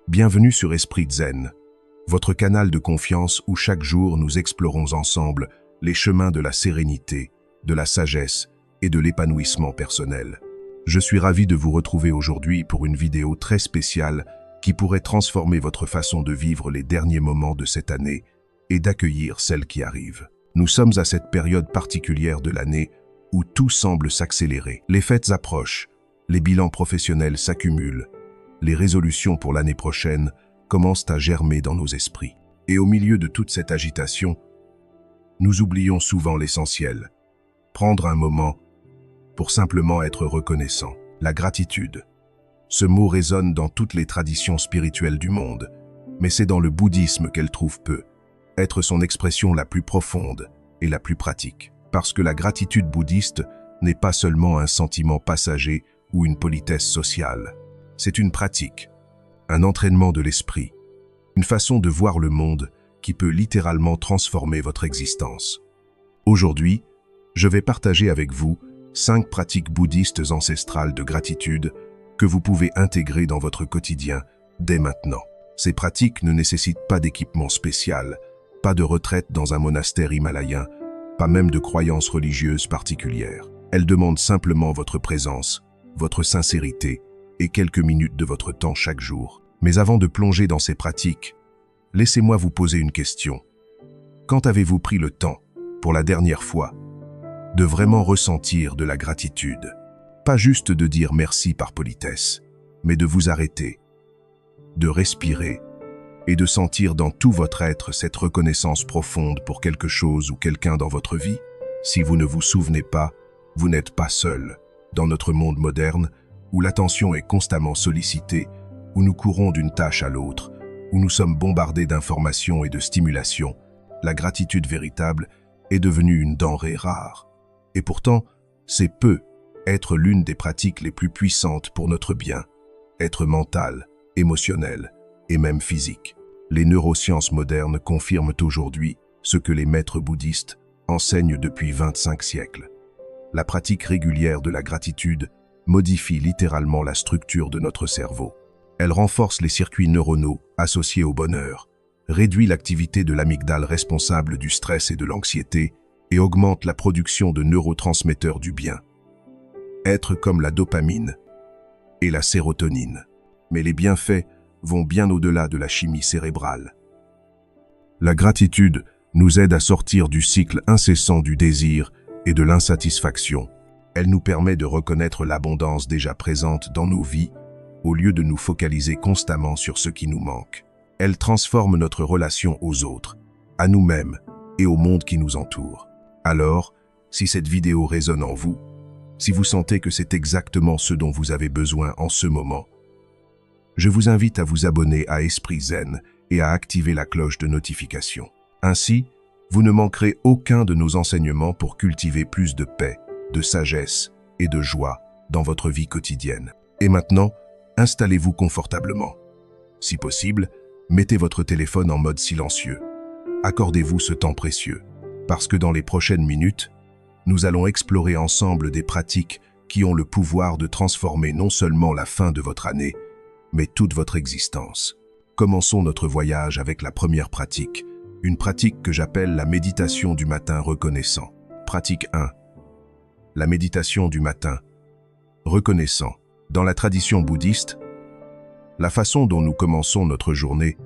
Bienvenue sur Esprit Zen, votre canal de confiance où chaque jour nous explorons ensemble les chemins de la sérénité, de la sagesse et de l'épanouissement personnel. Je suis ravi de vous retrouver aujourd'hui pour une vidéo très spéciale qui pourrait transformer votre façon de vivre les derniers moments de cette année et d'accueillir celle qui arrive. Nous sommes à cette période particulière de l'année où tout semble s'accélérer. Les fêtes approchent, les bilans professionnels s'accumulent, les résolutions pour l'année prochaine commencent à germer dans nos esprits. Et au milieu de toute cette agitation, nous oublions souvent l'essentiel. Prendre un moment pour simplement être reconnaissant. La gratitude. Ce mot résonne dans toutes les traditions spirituelles du monde, mais c'est dans le bouddhisme qu'elle trouve peu être son expression la plus profonde et la plus pratique. Parce que la gratitude bouddhiste n'est pas seulement un sentiment passager ou une politesse sociale. C'est une pratique, un entraînement de l'esprit, une façon de voir le monde qui peut littéralement transformer votre existence. Aujourd'hui, je vais partager avec vous 5 pratiques bouddhistes ancestrales de gratitude que vous pouvez intégrer dans votre quotidien dès maintenant. Ces pratiques ne nécessitent pas d'équipement spécial, pas de retraite dans un monastère himalayen, pas même de croyances religieuses particulières. Elles demandent simplement votre présence, votre sincérité et quelques minutes de votre temps chaque jour. Mais avant de plonger dans ces pratiques, laissez-moi vous poser une question. Quand avez-vous pris le temps, pour la dernière fois, de vraiment ressentir de la gratitude? Pas juste de dire merci par politesse, mais de vous arrêter, de respirer et de sentir dans tout votre être cette reconnaissance profonde pour quelque chose ou quelqu'un dans votre vie. Si vous ne vous souvenez pas, vous n'êtes pas seul. Dans notre monde moderne, où l'attention est constamment sollicitée, où nous courons d'une tâche à l'autre, où nous sommes bombardés d'informations et de stimulations, la gratitude véritable est devenue une denrée rare. Et pourtant, c'est peu être l'une des pratiques les plus puissantes pour notre bien, être mental, émotionnel et même physique. Les neurosciences modernes confirment aujourd'hui ce que les maîtres bouddhistes enseignent depuis 25 siècles. La pratique régulière de la gratitude modifie littéralement la structure de notre cerveau. Elle renforce les circuits neuronaux associés au bonheur, réduit l'activité de l'amygdale responsable du stress et de l'anxiété et augmente la production de neurotransmetteurs du bien. Être comme la dopamine et la sérotonine. Mais les bienfaits vont bien au-delà de la chimie cérébrale. La gratitude nous aide à sortir du cycle incessant du désir et de l'insatisfaction. Elle nous permet de reconnaître l'abondance déjà présente dans nos vies au lieu de nous focaliser constamment sur ce qui nous manque. Elle transforme notre relation aux autres, à nous-mêmes et au monde qui nous entoure. Alors, si cette vidéo résonne en vous, si vous sentez que c'est exactement ce dont vous avez besoin en ce moment, je vous invite à vous abonner à Esprit Zen et à activer la cloche de notification. Ainsi, vous ne manquerez aucun de nos enseignements pour cultiver plus de paix, de sagesse et de joie dans votre vie quotidienne. Et maintenant, installez-vous confortablement. Si possible, mettez votre téléphone en mode silencieux. Accordez-vous ce temps précieux, parce que dans les prochaines minutes, nous allons explorer ensemble des pratiques qui ont le pouvoir de transformer non seulement la fin de votre année, mais toute votre existence. Commençons notre voyage avec la première pratique, une pratique que j'appelle la méditation du matin reconnaissant. Pratique 1. La méditation du matin reconnaissant. Dans la tradition bouddhiste, la façon dont nous commençons notre journée,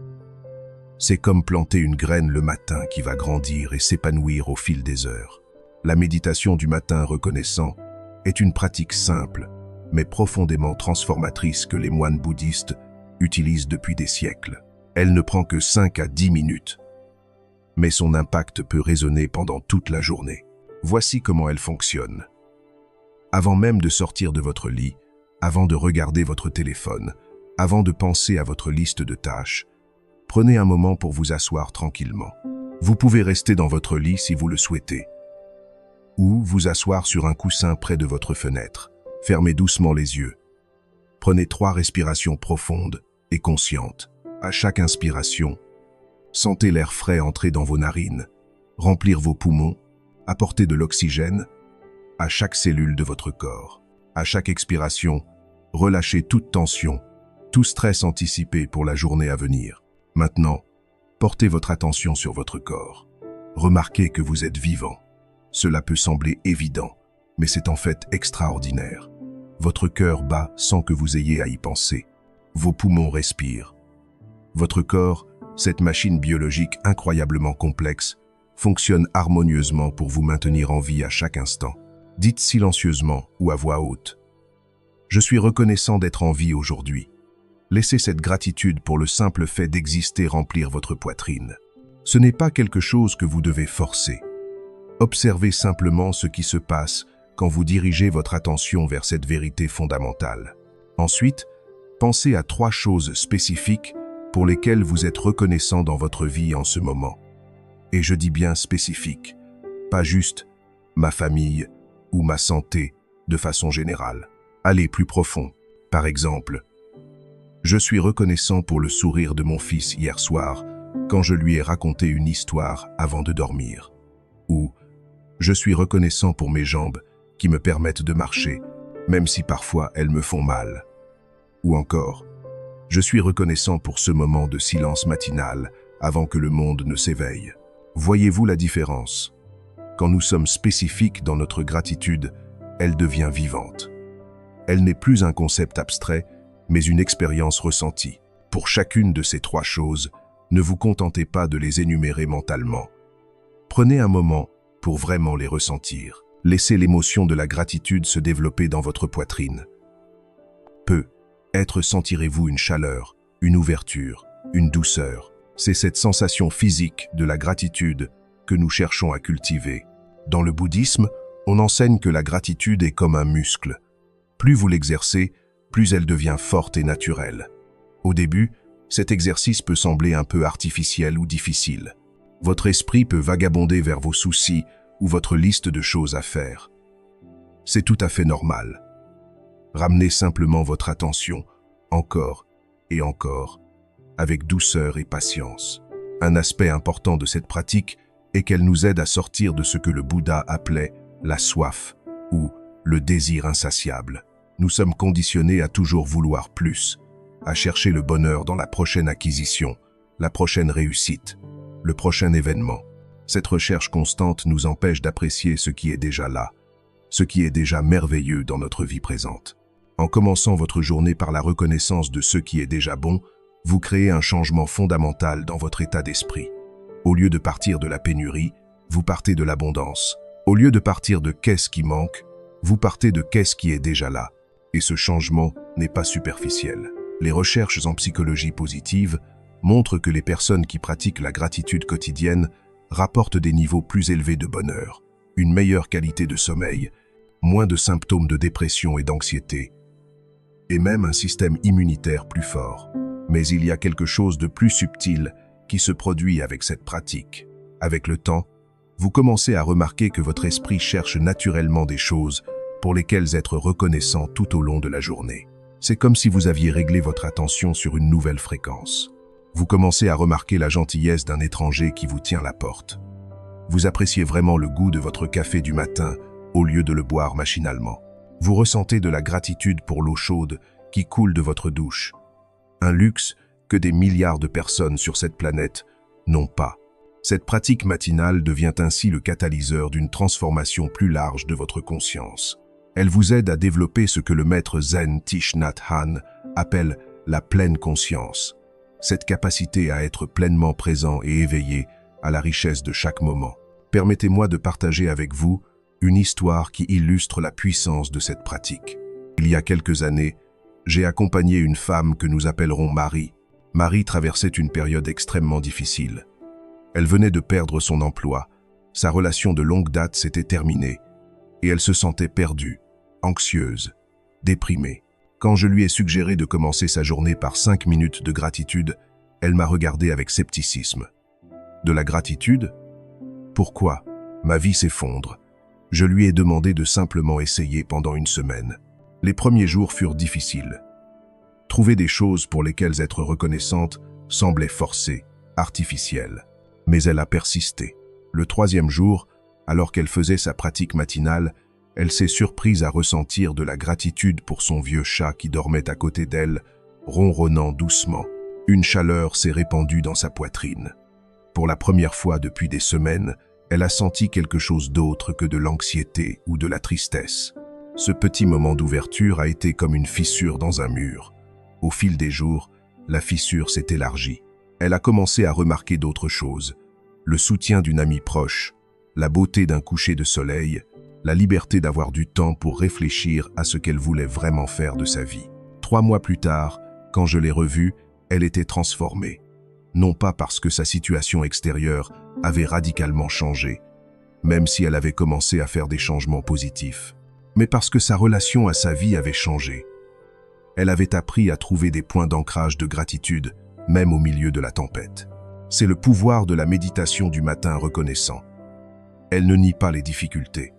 c'est comme planter une graine le matin qui va grandir et s'épanouir au fil des heures. La méditation du matin reconnaissant est une pratique simple, mais profondément transformatrice que les moines bouddhistes utilisent depuis des siècles. Elle ne prend que 5 à 10 minutes, mais son impact peut résonner pendant toute la journée. Voici comment elle fonctionne. Avant même de sortir de votre lit, avant de regarder votre téléphone, avant de penser à votre liste de tâches, prenez un moment pour vous asseoir tranquillement. Vous pouvez rester dans votre lit si vous le souhaitez, ou vous asseoir sur un coussin près de votre fenêtre. Fermez doucement les yeux. Prenez 3 respirations profondes et conscientes. À chaque inspiration, sentez l'air frais entrer dans vos narines, remplir vos poumons, apporter de l'oxygène à chaque cellule de votre corps. À chaque expiration, relâchez toute tension tout stress anticipé pour la journée à venir. Maintenant, portez votre attention sur votre corps. Remarquez que vous êtes vivant. Cela peut sembler évident, mais c'est en fait extraordinaire. Votre cœur bat sans que vous ayez à y penser. Vos poumons respirent. Votre corps, cette machine biologique incroyablement complexe, fonctionne harmonieusement pour vous maintenir en vie à chaque instant. Dites silencieusement ou à voix haute: je suis reconnaissant d'être en vie aujourd'hui. Laissez cette gratitude pour le simple fait d'exister remplir votre poitrine. Ce n'est pas quelque chose que vous devez forcer. Observez simplement ce qui se passe quand vous dirigez votre attention vers cette vérité fondamentale. Ensuite, pensez à 3 choses spécifiques pour lesquelles vous êtes reconnaissant dans votre vie en ce moment. Et je dis bien spécifique, pas juste ma famille ou ma santé de façon générale. Allez plus profond. Par exemple, je suis reconnaissant pour le sourire de mon fils hier soir quand je lui ai raconté une histoire avant de dormir. Ou je suis reconnaissant pour mes jambes qui me permettent de marcher, même si parfois elles me font mal. Ou encore, je suis reconnaissant pour ce moment de silence matinal avant que le monde ne s'éveille. Voyez-vous la différence? Quand nous sommes spécifiques dans notre gratitude, elle devient vivante. Elle n'est plus un concept abstrait, mais une expérience ressentie. Pour chacune de ces 3 choses, ne vous contentez pas de les énumérer mentalement. Prenez un moment pour vraiment les ressentir. Laissez l'émotion de la gratitude se développer dans votre poitrine. Peut-être sentirez-vous une chaleur, une ouverture, une douceur. C'est cette sensation physique de la gratitude que nous cherchons à cultiver. Dans le bouddhisme, on enseigne que la gratitude est comme un muscle. Plus vous l'exercez, plus elle devient forte et naturelle. Au début, cet exercice peut sembler un peu artificiel ou difficile. Votre esprit peut vagabonder vers vos soucis ou votre liste de choses à faire. C'est tout à fait normal. Ramenez simplement votre attention, encore et encore, avec douceur et patience. Un aspect important de cette pratique est qu'elle nous aide à sortir de ce que le Bouddha appelait la soif ou le désir insatiable. Nous sommes conditionnés à toujours vouloir plus, à chercher le bonheur dans la prochaine acquisition, la prochaine réussite, le prochain événement. Cette recherche constante nous empêche d'apprécier ce qui est déjà là, ce qui est déjà merveilleux dans notre vie présente. En commençant votre journée par la reconnaissance de ce qui est déjà bon, vous créez un changement fondamental dans votre état d'esprit. Au lieu de partir de la pénurie, vous partez de l'abondance. Au lieu de partir de qu'est-ce qui manque, vous partez de qu'est-ce qui est déjà là. Et ce changement n'est pas superficiel. Les recherches en psychologie positive montrent que les personnes qui pratiquent la gratitude quotidienne rapportent des niveaux plus élevés de bonheur, une meilleure qualité de sommeil, moins de symptômes de dépression et d'anxiété, et même un système immunitaire plus fort. Mais il y a quelque chose de plus subtil qui se produit avec cette pratique. Avec le temps, vous commencez à remarquer que votre esprit cherche naturellement des choses pour lesquelles être reconnaissant tout au long de la journée. C'est comme si vous aviez réglé votre attention sur une nouvelle fréquence. Vous commencez à remarquer la gentillesse d'un étranger qui vous tient la porte. Vous appréciez vraiment le goût de votre café du matin au lieu de le boire machinalement. Vous ressentez de la gratitude pour l'eau chaude qui coule de votre douche. Un luxe que des milliards de personnes sur cette planète n'ont pas. Cette pratique matinale devient ainsi le catalyseur d'une transformation plus large de votre conscience. Elle vous aide à développer ce que le maître zen Thich Nhat Hanh appelle la pleine conscience, cette capacité à être pleinement présent et éveillé à la richesse de chaque moment. Permettez-moi de partager avec vous une histoire qui illustre la puissance de cette pratique. Il y a quelques années, j'ai accompagné une femme que nous appellerons Marie. Marie traversait une période extrêmement difficile. Elle venait de perdre son emploi, sa relation de longue date s'était terminée, et elle se sentait perdue, anxieuse, déprimée. Quand je lui ai suggéré de commencer sa journée par 5 minutes de gratitude, elle m'a regardé avec scepticisme. De la gratitude? Pourquoi? Ma vie s'effondre. Je lui ai demandé de simplement essayer pendant une semaine. Les premiers jours furent difficiles. Trouver des choses pour lesquelles être reconnaissante semblait forcé, artificiel. Mais elle a persisté. Le 3e jour, alors qu'elle faisait sa pratique matinale, elle s'est surprise à ressentir de la gratitude pour son vieux chat qui dormait à côté d'elle, ronronnant doucement. Une chaleur s'est répandue dans sa poitrine. Pour la première fois depuis des semaines, elle a senti quelque chose d'autre que de l'anxiété ou de la tristesse. Ce petit moment d'ouverture a été comme une fissure dans un mur. Au fil des jours, la fissure s'est élargie. Elle a commencé à remarquer d'autres choses. Le soutien d'une amie proche, la beauté d'un coucher de soleil, la liberté d'avoir du temps pour réfléchir à ce qu'elle voulait vraiment faire de sa vie. 3 mois plus tard, quand je l'ai revue, elle était transformée. Non pas parce que sa situation extérieure avait radicalement changé, même si elle avait commencé à faire des changements positifs, mais parce que sa relation à sa vie avait changé. Elle avait appris à trouver des points d'ancrage de gratitude, même au milieu de la tempête. C'est le pouvoir de la méditation du matin reconnaissant. Elle ne nie pas les difficultés.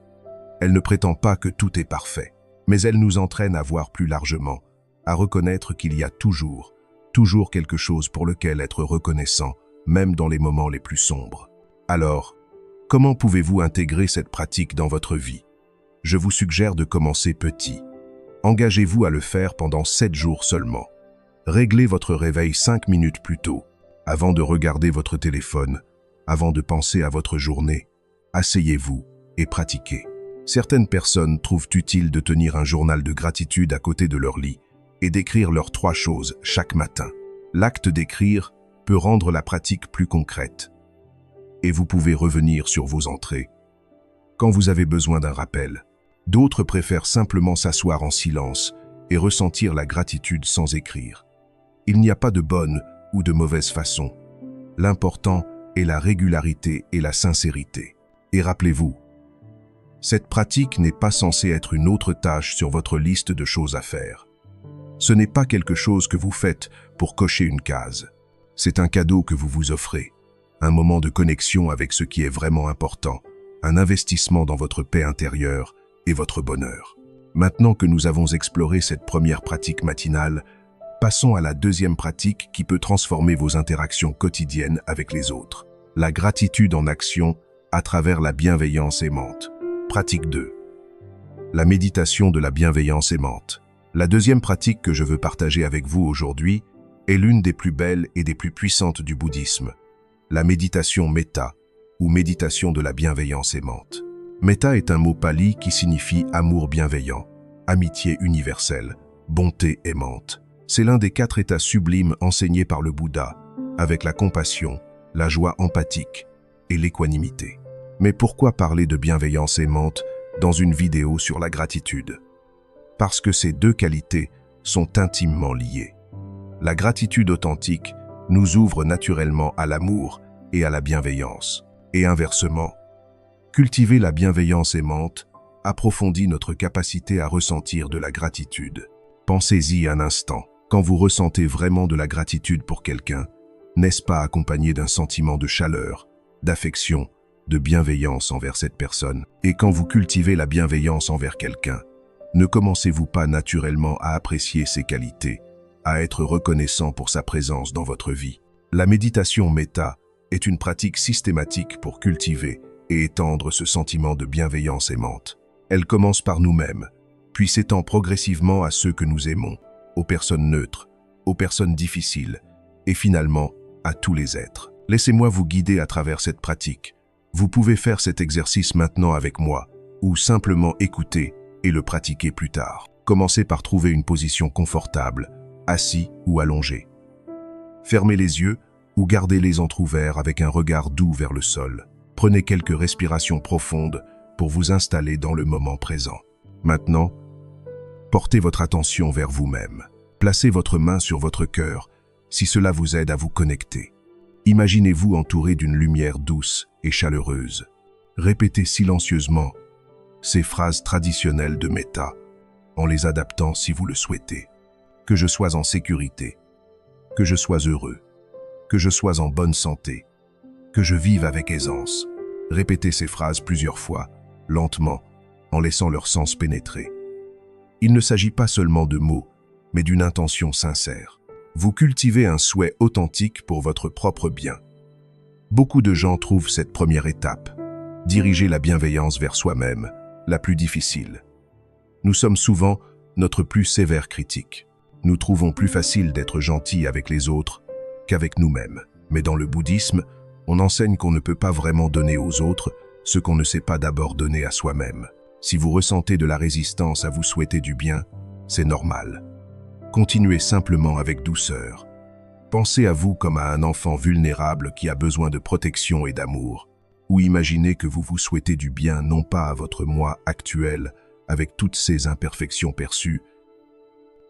Elle ne prétend pas que tout est parfait, mais elle nous entraîne à voir plus largement, à reconnaître qu'il y a toujours quelque chose pour lequel être reconnaissant, même dans les moments les plus sombres. Alors, comment pouvez-vous intégrer cette pratique dans votre vie? Je vous suggère de commencer petit. Engagez-vous à le faire pendant 7 jours seulement. Réglez votre réveil 5 minutes plus tôt, avant de regarder votre téléphone, avant de penser à votre journée. Asseyez-vous et pratiquez. Certaines personnes trouvent utile de tenir un journal de gratitude à côté de leur lit et d'écrire leurs 3 choses chaque matin. L'acte d'écrire peut rendre la pratique plus concrète. Et vous pouvez revenir sur vos entrées quand vous avez besoin d'un rappel. D'autres préfèrent simplement s'asseoir en silence et ressentir la gratitude sans écrire. Il n'y a pas de bonne ou de mauvaise façon. L'important est la régularité et la sincérité. Et rappelez-vous, cette pratique n'est pas censée être une autre tâche sur votre liste de choses à faire. Ce n'est pas quelque chose que vous faites pour cocher une case. C'est un cadeau que vous vous offrez, un moment de connexion avec ce qui est vraiment important, un investissement dans votre paix intérieure et votre bonheur. Maintenant que nous avons exploré cette première pratique matinale, passons à la deuxième pratique qui peut transformer vos interactions quotidiennes avec les autres. La gratitude en action à travers la bienveillance aimante. Pratique 2. La méditation de la bienveillance aimante. La deuxième pratique que je veux partager avec vous aujourd'hui est l'une des plus belles et des plus puissantes du bouddhisme, la méditation méta, ou méditation de la bienveillance aimante. Méta est un mot pali qui signifie amour bienveillant, amitié universelle, bonté aimante. C'est l'un des 4 états sublimes enseignés par le Bouddha, avec la compassion, la joie empathique et l'équanimité. Mais pourquoi parler de bienveillance aimante dans une vidéo sur la gratitude? Parce que ces 2 qualités sont intimement liées. La gratitude authentique nous ouvre naturellement à l'amour et à la bienveillance. Et inversement, cultiver la bienveillance aimante approfondit notre capacité à ressentir de la gratitude. Pensez-y un instant. Quand vous ressentez vraiment de la gratitude pour quelqu'un, n'est-ce pas accompagné d'un sentiment de chaleur, d'affection, de bienveillance envers cette personne? Et quand vous cultivez la bienveillance envers quelqu'un, ne commencez-vous pas naturellement à apprécier ses qualités, à être reconnaissant pour sa présence dans votre vie? La méditation méta est une pratique systématique pour cultiver et étendre ce sentiment de bienveillance aimante. Elle commence par nous-mêmes, puis s'étend progressivement à ceux que nous aimons, aux personnes neutres, aux personnes difficiles, et finalement à tous les êtres. Laissez-moi vous guider à travers cette pratique. Vous pouvez faire cet exercice maintenant avec moi, ou simplement écouter et le pratiquer plus tard. Commencez par trouver une position confortable, assis ou allongé. Fermez les yeux ou gardez-les entr'ouverts avec un regard doux vers le sol. Prenez quelques respirations profondes pour vous installer dans le moment présent. Maintenant, portez votre attention vers vous-même. Placez votre main sur votre cœur si cela vous aide à vous connecter. Imaginez-vous entouré d'une lumière douce et chaleureuse. Répétez silencieusement ces phrases traditionnelles de méta, en les adaptant si vous le souhaitez. Que je sois en sécurité, que je sois heureux, que je sois en bonne santé, que je vive avec aisance. Répétez ces phrases plusieurs fois, lentement, en laissant leur sens pénétrer. Il ne s'agit pas seulement de mots, mais d'une intention sincère. Vous cultivez un souhait authentique pour votre propre bien. Beaucoup de gens trouvent cette première étape, diriger la bienveillance vers soi-même, la plus difficile. Nous sommes souvent notre plus sévère critique. Nous trouvons plus facile d'être gentils avec les autres qu'avec nous-mêmes. Mais dans le bouddhisme, on enseigne qu'on ne peut pas vraiment donner aux autres ce qu'on ne sait pas d'abord donner à soi-même. Si vous ressentez de la résistance à vous souhaiter du bien, c'est normal. Continuez simplement avec douceur. Pensez à vous comme à un enfant vulnérable qui a besoin de protection et d'amour. Ou imaginez que vous vous souhaitez du bien non pas à votre moi actuel, avec toutes ses imperfections perçues.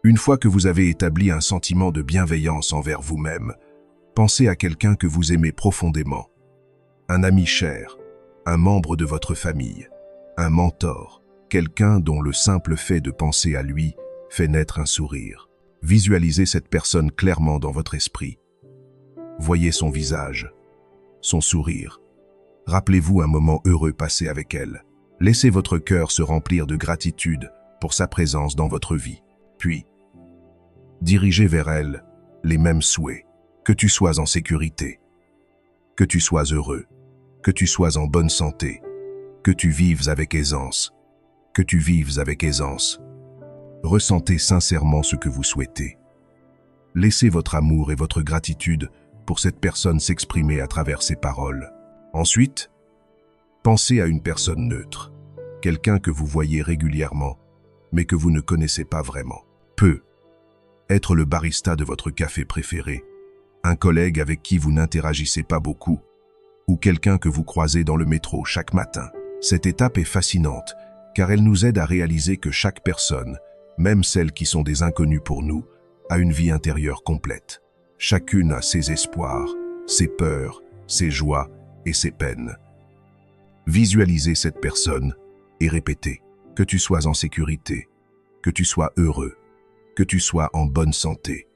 Une fois que vous avez établi un sentiment de bienveillance envers vous-même, pensez à quelqu'un que vous aimez profondément. Un ami cher, un membre de votre famille, un mentor, quelqu'un dont le simple fait de penser à lui fait naître un sourire. Visualisez cette personne clairement dans votre esprit. Voyez son visage, son sourire. Rappelez-vous un moment heureux passé avec elle. Laissez votre cœur se remplir de gratitude pour sa présence dans votre vie. Puis, dirigez vers elle les mêmes souhaits. Que tu sois en sécurité, que tu sois heureux, que tu sois en bonne santé, que tu vives avec aisance, que tu vives avec aisance. Ressentez sincèrement ce que vous souhaitez. Laissez votre amour et votre gratitude pour cette personne s'exprimer à travers ses paroles. Ensuite, pensez à une personne neutre, quelqu'un que vous voyez régulièrement, mais que vous ne connaissez pas vraiment. Peut être le barista de votre café préféré, un collègue avec qui vous n'interagissez pas beaucoup, ou quelqu'un que vous croisez dans le métro chaque matin. Cette étape est fascinante, car elle nous aide à réaliser que chaque personne, même celles qui sont des inconnus pour nous, a une vie intérieure complète. Chacune a ses espoirs, ses peurs, ses joies et ses peines. Visualisez cette personne et répétez que tu sois en sécurité, que tu sois heureux, que tu sois en bonne santé,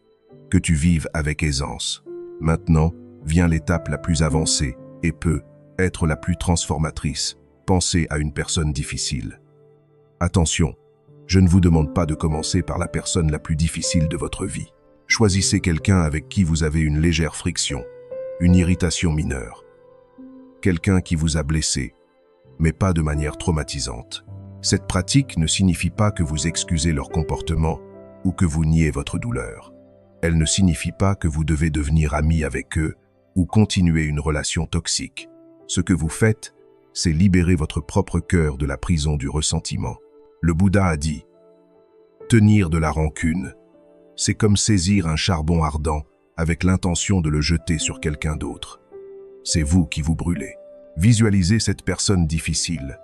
que tu vives avec aisance. Maintenant vient l'étape la plus avancée et peut être la plus transformatrice. Pensez à une personne difficile. Attention, je ne vous demande pas de commencer par la personne la plus difficile de votre vie. Choisissez quelqu'un avec qui vous avez une légère friction, une irritation mineure. Quelqu'un qui vous a blessé, mais pas de manière traumatisante. Cette pratique ne signifie pas que vous excusez leur comportement ou que vous niez votre douleur. Elle ne signifie pas que vous devez devenir ami avec eux ou continuer une relation toxique. Ce que vous faites, c'est libérer votre propre cœur de la prison du ressentiment. Le Bouddha a dit « Tenir de la rancune, c'est comme saisir un charbon ardent avec l'intention de le jeter sur quelqu'un d'autre. C'est vous qui vous brûlez. » Visualisez cette personne difficile.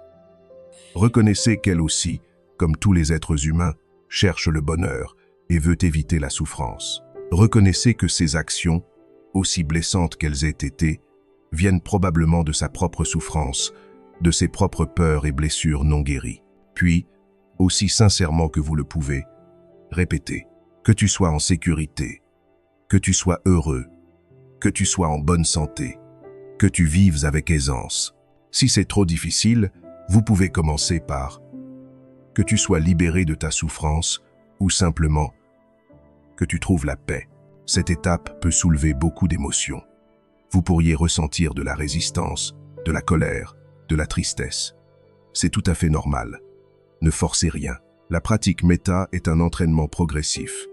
Reconnaissez qu'elle aussi, comme tous les êtres humains, cherche le bonheur et veut éviter la souffrance. Reconnaissez que ses actions, aussi blessantes qu'elles aient été, viennent probablement de sa propre souffrance, de ses propres peurs et blessures non guéries. Puis, aussi sincèrement que vous le pouvez, répétez que tu sois en sécurité, que tu sois heureux, que tu sois en bonne santé, que tu vives avec aisance. Si c'est trop difficile, vous pouvez commencer par que tu sois libéré de ta souffrance ou simplement que tu trouves la paix. Cette étape peut soulever beaucoup d'émotions. Vous pourriez ressentir de la résistance, de la colère, de la tristesse. C'est tout à fait normal. Ne forcez rien. La pratique méta est un entraînement progressif.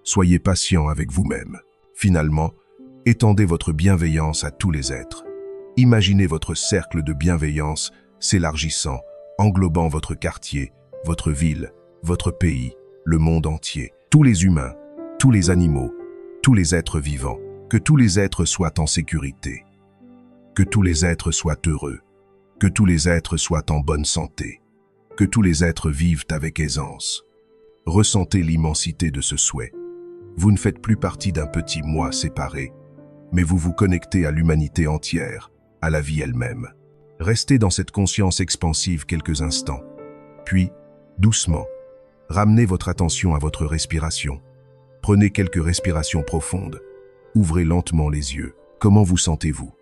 Soyez patient avec vous-même. Finalement, étendez votre bienveillance à tous les êtres. Imaginez votre cercle de bienveillance s'élargissant, englobant votre quartier, votre ville, votre pays, le monde entier, tous les humains, tous les animaux, tous les êtres vivants. Que tous les êtres soient en sécurité. Que tous les êtres soient heureux. Que tous les êtres soient en bonne santé. Que tous les êtres vivent avec aisance. Ressentez l'immensité de ce souhait. Vous ne faites plus partie d'un petit moi séparé, mais vous vous connectez à l'humanité entière, à la vie elle-même. Restez dans cette conscience expansive quelques instants. Puis, doucement, ramenez votre attention à votre respiration. Prenez quelques respirations profondes. Ouvrez lentement les yeux. Comment vous sentez-vous?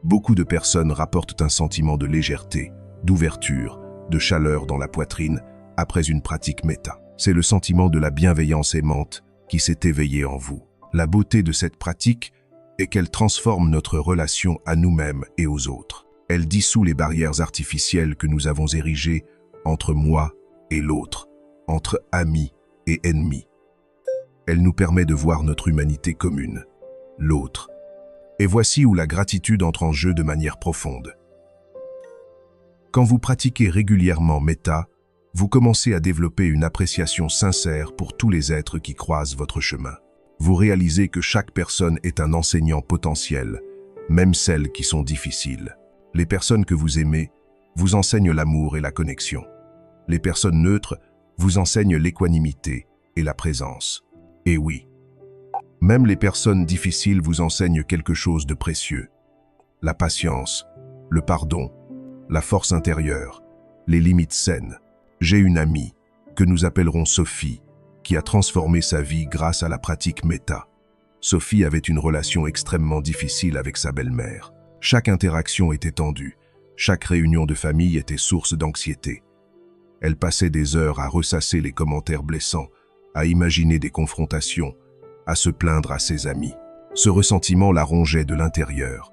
Beaucoup de personnes rapportent un sentiment de légèreté, d'ouverture, de chaleur dans la poitrine après une pratique méta. C'est le sentiment de la bienveillance aimante qui s'est éveillé en vous. La beauté de cette pratique est qu'elle transforme notre relation à nous-mêmes et aux autres. Elle dissout les barrières artificielles que nous avons érigées entre moi et l'autre, entre amis et ennemis. Elle nous permet de voir notre humanité commune, l'autre. Et voici où la gratitude entre en jeu de manière profonde. Quand vous pratiquez régulièrement Metta, vous commencez à développer une appréciation sincère pour tous les êtres qui croisent votre chemin. Vous réalisez que chaque personne est un enseignant potentiel, même celles qui sont difficiles. Les personnes que vous aimez vous enseignent l'amour et la connexion. Les personnes neutres vous enseignent l'équanimité et la présence. Et oui, même les personnes difficiles vous enseignent quelque chose de précieux. La patience, le pardon, la force intérieure, les limites saines. J'ai une amie, que nous appellerons Sophie, qui a transformé sa vie grâce à la pratique Metta. Sophie avait une relation extrêmement difficile avec sa belle-mère. Chaque interaction était tendue, chaque réunion de famille était source d'anxiété. Elle passait des heures à ressasser les commentaires blessants, à imaginer des confrontations, à se plaindre à ses amis. Ce ressentiment la rongeait de l'intérieur.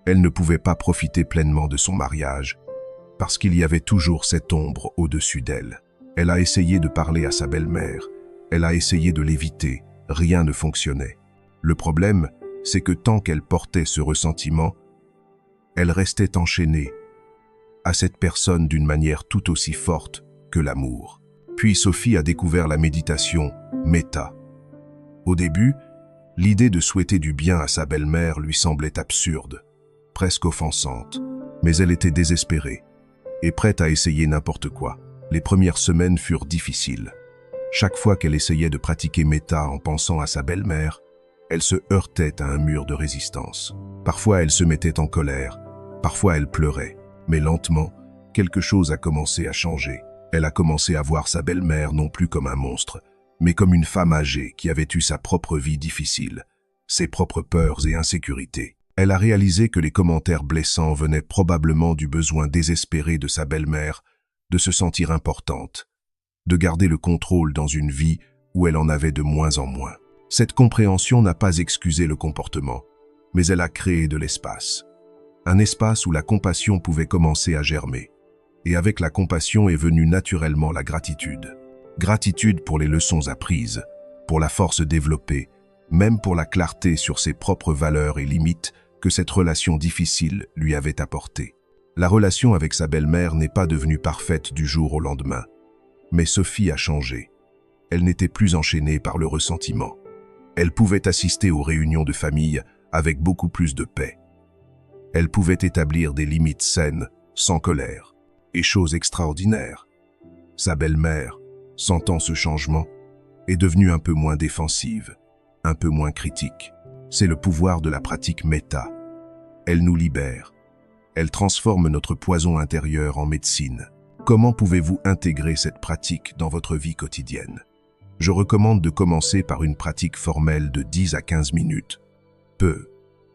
Elle ne pouvait pas profiter pleinement de son mariage, parce qu'il y avait toujours cette ombre au-dessus d'elle. Elle a essayé de parler à sa belle-mère, elle a essayé de l'éviter, rien ne fonctionnait. Le problème, c'est que tant qu'elle portait ce ressentiment, elle restait enchaînée à cette personne d'une manière tout aussi forte que l'amour. Puis Sophie a découvert la méditation Metta. Au début, l'idée de souhaiter du bien à sa belle-mère lui semblait absurde, presque offensante, mais elle était désespérée et prête à essayer n'importe quoi. Les premières semaines furent difficiles. Chaque fois qu'elle essayait de pratiquer Metta en pensant à sa belle-mère, elle se heurtait à un mur de résistance. Parfois elle se mettait en colère, parfois elle pleurait, mais lentement, quelque chose a commencé à changer. Elle a commencé à voir sa belle-mère non plus comme un monstre, mais comme une femme âgée qui avait eu sa propre vie difficile, ses propres peurs et insécurités. Elle a réalisé que les commentaires blessants venaient probablement du besoin désespéré de sa belle-mère de se sentir importante, de garder le contrôle dans une vie où elle en avait de moins en moins. Cette compréhension n'a pas excusé le comportement, mais elle a créé de l'espace. Un espace où la compassion pouvait commencer à germer. Et avec la compassion est venue naturellement la gratitude. Gratitude pour les leçons apprises, pour la force développée, même pour la clarté sur ses propres valeurs et limites que cette relation difficile lui avait apportées. La relation avec sa belle-mère n'est pas devenue parfaite du jour au lendemain. Mais Sophie a changé. Elle n'était plus enchaînée par le ressentiment. Elle pouvait assister aux réunions de famille avec beaucoup plus de paix. Elle pouvait établir des limites saines, sans colère. Et chose extraordinaire, sa belle-mère, sentant ce changement, est devenue un peu moins défensive, un peu moins critique. C'est le pouvoir de la pratique Metta. Elle nous libère. Elle transforme notre poison intérieur en médecine. Comment pouvez-vous intégrer cette pratique dans votre vie quotidienne? Je recommande de commencer par une pratique formelle de 10 à 15 minutes.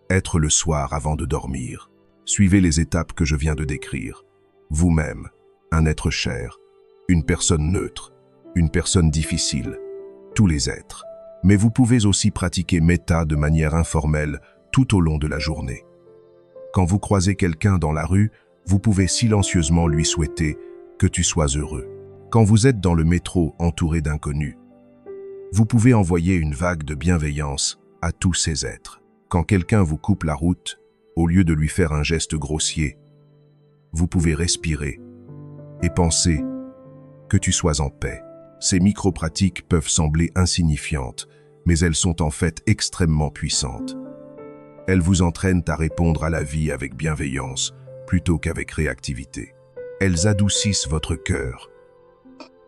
Être le soir avant de dormir. Suivez les étapes que je viens de décrire. Vous-même, un être cher, une personne neutre, une personne difficile, tous les êtres. Mais vous pouvez aussi pratiquer Metta de manière informelle tout au long de la journée. Quand vous croisez quelqu'un dans la rue, vous pouvez silencieusement lui souhaiter que tu sois heureux. Quand vous êtes dans le métro entouré d'inconnus, vous pouvez envoyer une vague de bienveillance à tous ces êtres. Quand quelqu'un vous coupe la route, au lieu de lui faire un geste grossier, vous pouvez respirer et penser que tu sois en paix. Ces micro-pratiques peuvent sembler insignifiantes, mais elles sont en fait extrêmement puissantes. Elles vous entraînent à répondre à la vie avec bienveillance plutôt qu'avec réactivité. Elles adoucissent votre cœur.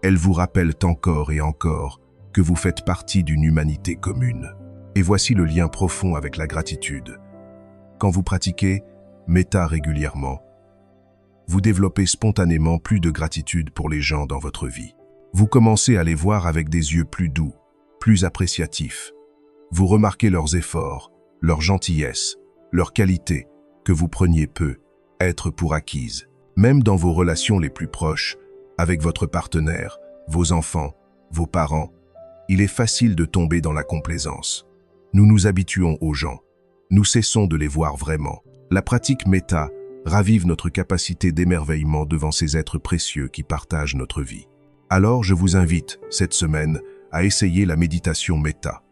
Elles vous rappellent encore et encore que vous faites partie d'une humanité commune. Et voici le lien profond avec la gratitude. Quand vous pratiquez Metta régulièrement, vous développez spontanément plus de gratitude pour les gens dans votre vie. Vous commencez à les voir avec des yeux plus doux, plus appréciatifs. Vous remarquez leurs efforts, leur gentillesse, leurs qualités, que vous preniez peu, être pour acquises. Même dans vos relations les plus proches, avec votre partenaire, vos enfants, vos parents, il est facile de tomber dans la complaisance. Nous nous habituons aux gens. Nous cessons de les voir vraiment. La pratique Metta ravive notre capacité d'émerveillement devant ces êtres précieux qui partagent notre vie. Alors je vous invite, cette semaine, à essayer la méditation méta.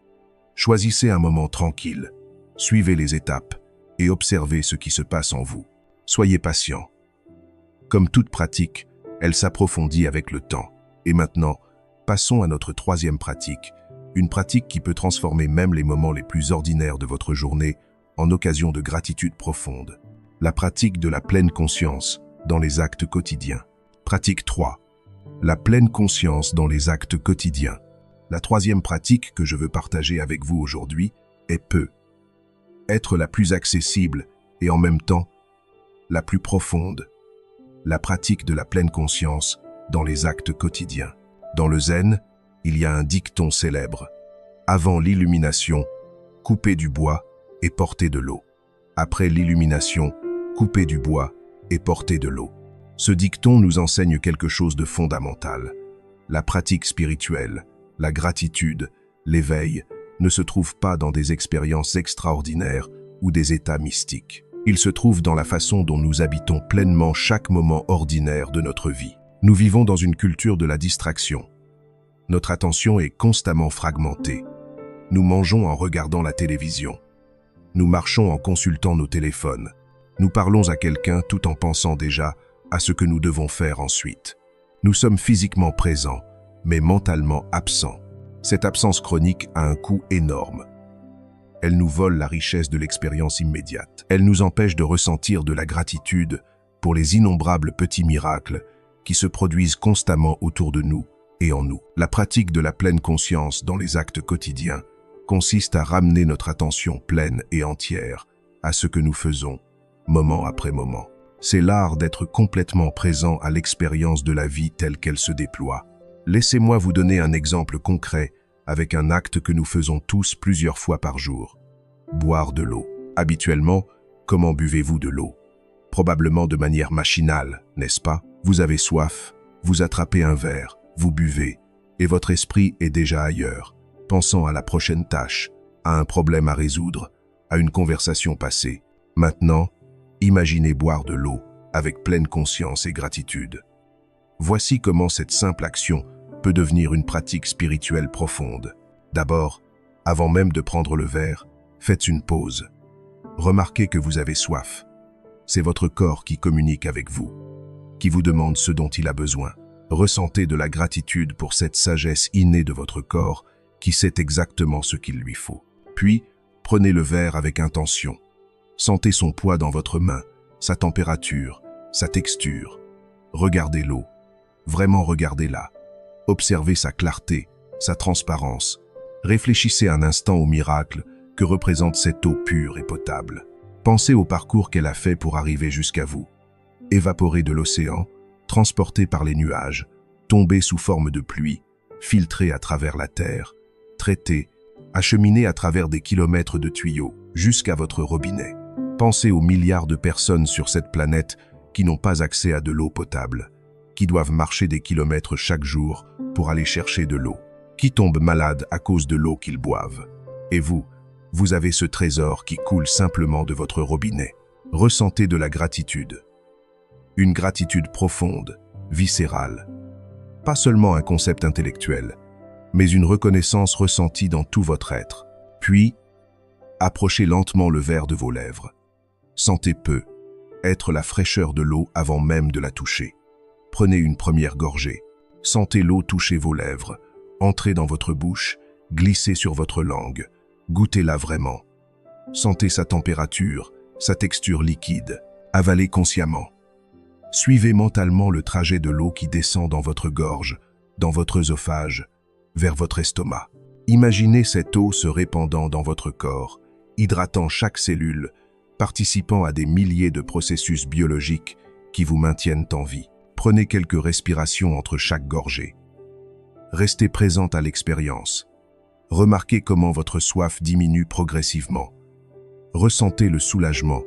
Choisissez un moment tranquille, suivez les étapes et observez ce qui se passe en vous. Soyez patient. Comme toute pratique, elle s'approfondit avec le temps. Et maintenant, passons à notre troisième pratique, une pratique qui peut transformer même les moments les plus ordinaires de votre journée en occasion de gratitude profonde. La pratique de la pleine conscience dans les actes quotidiens. Pratique 3. La pleine conscience dans les actes quotidiens. La troisième pratique que je veux partager avec vous aujourd'hui est être la plus accessible et en même temps la plus profonde. La pratique de la pleine conscience dans les actes quotidiens. Dans le zen, il y a un dicton célèbre. Avant l'illumination, coupez du bois et portez de l'eau. Après l'illumination, coupez du bois et portez de l'eau. Ce dicton nous enseigne quelque chose de fondamental. La pratique spirituelle, la gratitude, l'éveil, ne se trouvent pas dans des expériences extraordinaires ou des états mystiques. Ils se trouvent dans la façon dont nous habitons pleinement chaque moment ordinaire de notre vie. Nous vivons dans une culture de la distraction. Notre attention est constamment fragmentée. Nous mangeons en regardant la télévision. Nous marchons en consultant nos téléphones. Nous parlons à quelqu'un tout en pensant déjà à ce que nous devons faire ensuite. Nous sommes physiquement présents, mais mentalement absents. Cette absence chronique a un coût énorme. Elle nous vole la richesse de l'expérience immédiate. Elle nous empêche de ressentir de la gratitude pour les innombrables petits miracles qui se produisent constamment autour de nous et en nous. La pratique de la pleine conscience dans les actes quotidiens consiste à ramener notre attention pleine et entière à ce que nous faisons, moment après moment. C'est l'art d'être complètement présent à l'expérience de la vie telle qu'elle se déploie. Laissez-moi vous donner un exemple concret avec un acte que nous faisons tous plusieurs fois par jour. Boire de l'eau. Habituellement, comment buvez-vous de l'eau? Probablement de manière machinale, n'est-ce pas? Vous avez soif, vous attrapez un verre, vous buvez, et votre esprit est déjà ailleurs, pensant à la prochaine tâche, à un problème à résoudre, à une conversation passée. Maintenant, imaginez boire de l'eau avec pleine conscience et gratitude. Voici comment cette simple action peut devenir une pratique spirituelle profonde. D'abord, avant même de prendre le verre, faites une pause. Remarquez que vous avez soif. C'est votre corps qui communique avec vous, qui vous demande ce dont il a besoin. Ressentez de la gratitude pour cette sagesse innée de votre corps qui sait exactement ce qu'il lui faut. Puis, prenez le verre avec intention. Sentez son poids dans votre main, sa température, sa texture. Regardez l'eau. Vraiment regardez-la. Observez sa clarté, sa transparence. Réfléchissez un instant au miracle que représente cette eau pure et potable. Pensez au parcours qu'elle a fait pour arriver jusqu'à vous. Évaporée de l'océan, transportée par les nuages, tombée sous forme de pluie, filtrée à travers la terre, traitée, acheminée à travers des kilomètres de tuyaux jusqu'à votre robinet. Pensez aux milliards de personnes sur cette planète qui n'ont pas accès à de l'eau potable, qui doivent marcher des kilomètres chaque jour pour aller chercher de l'eau, qui tombent malades à cause de l'eau qu'ils boivent. Et vous avez ce trésor qui coule simplement de votre robinet. Ressentez de la gratitude. Une gratitude profonde, viscérale. Pas seulement un concept intellectuel, mais une reconnaissance ressentie dans tout votre être. Puis, approchez lentement le verre de vos lèvres. Sentez être la fraîcheur de l'eau avant même de la toucher. Prenez une première gorgée. Sentez l'eau toucher vos lèvres, entrer dans votre bouche, glisser sur votre langue. Goûtez-la vraiment. Sentez sa température, sa texture liquide. Avalez consciemment. Suivez mentalement le trajet de l'eau qui descend dans votre gorge, dans votre œsophage, vers votre estomac. Imaginez cette eau se répandant dans votre corps, hydratant chaque cellule, participant à des milliers de processus biologiques qui vous maintiennent en vie. Prenez quelques respirations entre chaque gorgée. Restez présente à l'expérience. Remarquez comment votre soif diminue progressivement. Ressentez le soulagement,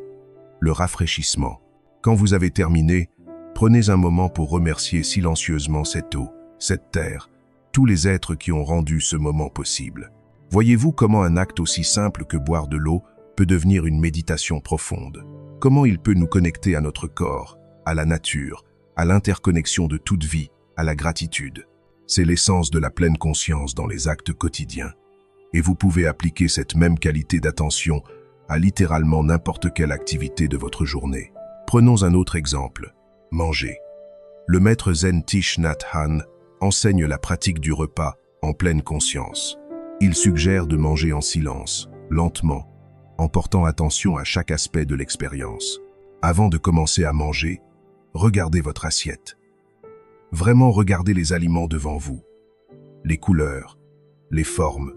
le rafraîchissement. Quand vous avez terminé, prenez un moment pour remercier silencieusement cette eau, cette terre, tous les êtres qui ont rendu ce moment possible. Voyez-vous comment un acte aussi simple que boire de l'eau peut devenir une méditation profonde? Comment il peut nous connecter à notre corps, à la nature, à l'interconnexion de toute vie, à la gratitude? C'est l'essence de la pleine conscience dans les actes quotidiens. Et vous pouvez appliquer cette même qualité d'attention à littéralement n'importe quelle activité de votre journée. Prenons un autre exemple, manger. Le maître zen Thich Nhat Hanh enseigne la pratique du repas en pleine conscience. Il suggère de manger en silence, lentement, en portant attention à chaque aspect de l'expérience. Avant de commencer à manger, regardez votre assiette. Vraiment regardez les aliments devant vous. Les couleurs, les formes,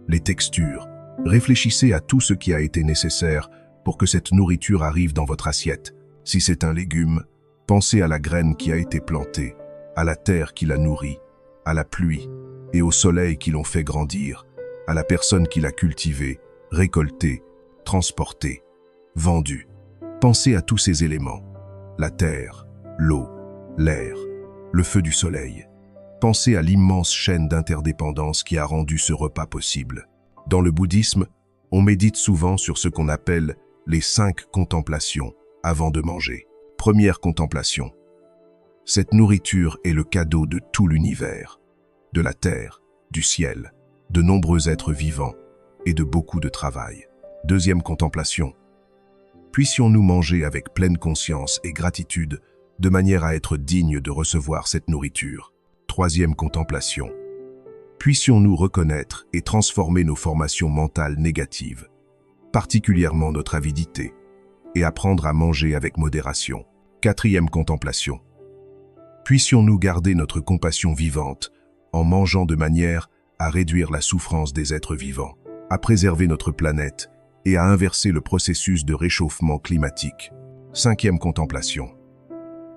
les textures. Réfléchissez à tout ce qui a été nécessaire pour que cette nourriture arrive dans votre assiette. Si c'est un légume, pensez à la graine qui a été plantée, à la terre qui l'a nourrie, à la pluie et au soleil qui l'ont fait grandir, à la personne qui l'a cultivé, récolté, transporté, vendu. Pensez à tous ces éléments, la terre, l'eau, l'air, le feu du soleil. Pensez à l'immense chaîne d'interdépendance qui a rendu ce repas possible. Dans le bouddhisme, on médite souvent sur ce qu'on appelle les 5 contemplations avant de manger. Première contemplation. Cette nourriture est le cadeau de tout l'univers, de la terre, du ciel, de nombreux êtres vivants et de beaucoup de travail. Deuxième contemplation. Puissions-nous manger avec pleine conscience et gratitude de manière à être dignes de recevoir cette nourriture. Troisième contemplation. Puissions-nous reconnaître et transformer nos formations mentales négatives, particulièrement notre avidité, et apprendre à manger avec modération. Quatrième contemplation. Puissions-nous garder notre compassion vivante en mangeant de manière à réduire la souffrance des êtres vivants, à préserver notre planète et à inverser le processus de réchauffement climatique. Cinquième contemplation.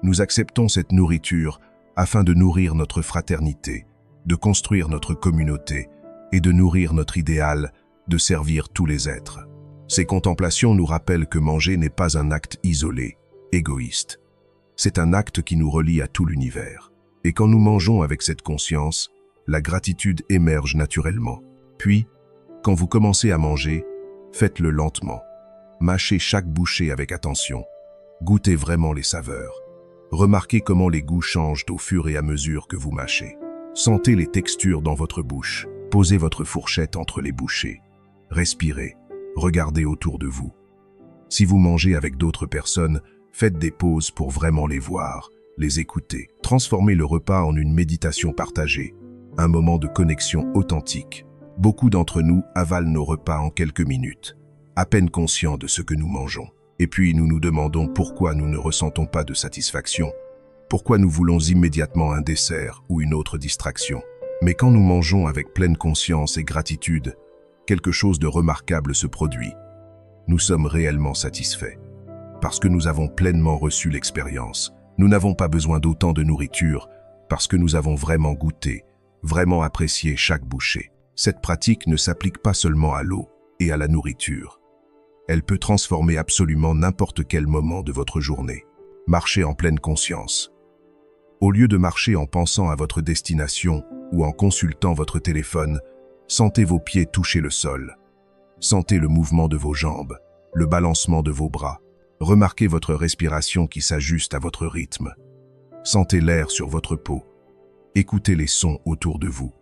Nous acceptons cette nourriture afin de nourrir notre fraternité, de construire notre communauté et de nourrir notre idéal de servir tous les êtres. Ces contemplations nous rappellent que manger n'est pas un acte isolé, égoïste. C'est un acte qui nous relie à tout l'univers. Et quand nous mangeons avec cette conscience, la gratitude émerge naturellement. Puis, quand vous commencez à manger, faites-le lentement. Mâchez chaque bouchée avec attention. Goûtez vraiment les saveurs. Remarquez comment les goûts changent au fur et à mesure que vous mâchez. Sentez les textures dans votre bouche. Posez votre fourchette entre les bouchées. Respirez. Regardez autour de vous. Si vous mangez avec d'autres personnes, faites des pauses pour vraiment les voir, les écouter. Transformez le repas en une méditation partagée, un moment de connexion authentique. Beaucoup d'entre nous avalent nos repas en quelques minutes, à peine conscients de ce que nous mangeons. Et puis nous nous demandons pourquoi nous ne ressentons pas de satisfaction, pourquoi nous voulons immédiatement un dessert ou une autre distraction. Mais quand nous mangeons avec pleine conscience et gratitude, quelque chose de remarquable se produit. Nous sommes réellement satisfaits. Parce que nous avons pleinement reçu l'expérience. Nous n'avons pas besoin d'autant de nourriture parce que nous avons vraiment goûté, vraiment apprécié chaque bouchée. Cette pratique ne s'applique pas seulement à l'eau et à la nourriture. Elle peut transformer absolument n'importe quel moment de votre journée. Marchez en pleine conscience. Au lieu de marcher en pensant à votre destination ou en consultant votre téléphone, sentez vos pieds toucher le sol. Sentez le mouvement de vos jambes, le balancement de vos bras. Remarquez votre respiration qui s'ajuste à votre rythme. Sentez l'air sur votre peau. Écoutez les sons autour de vous.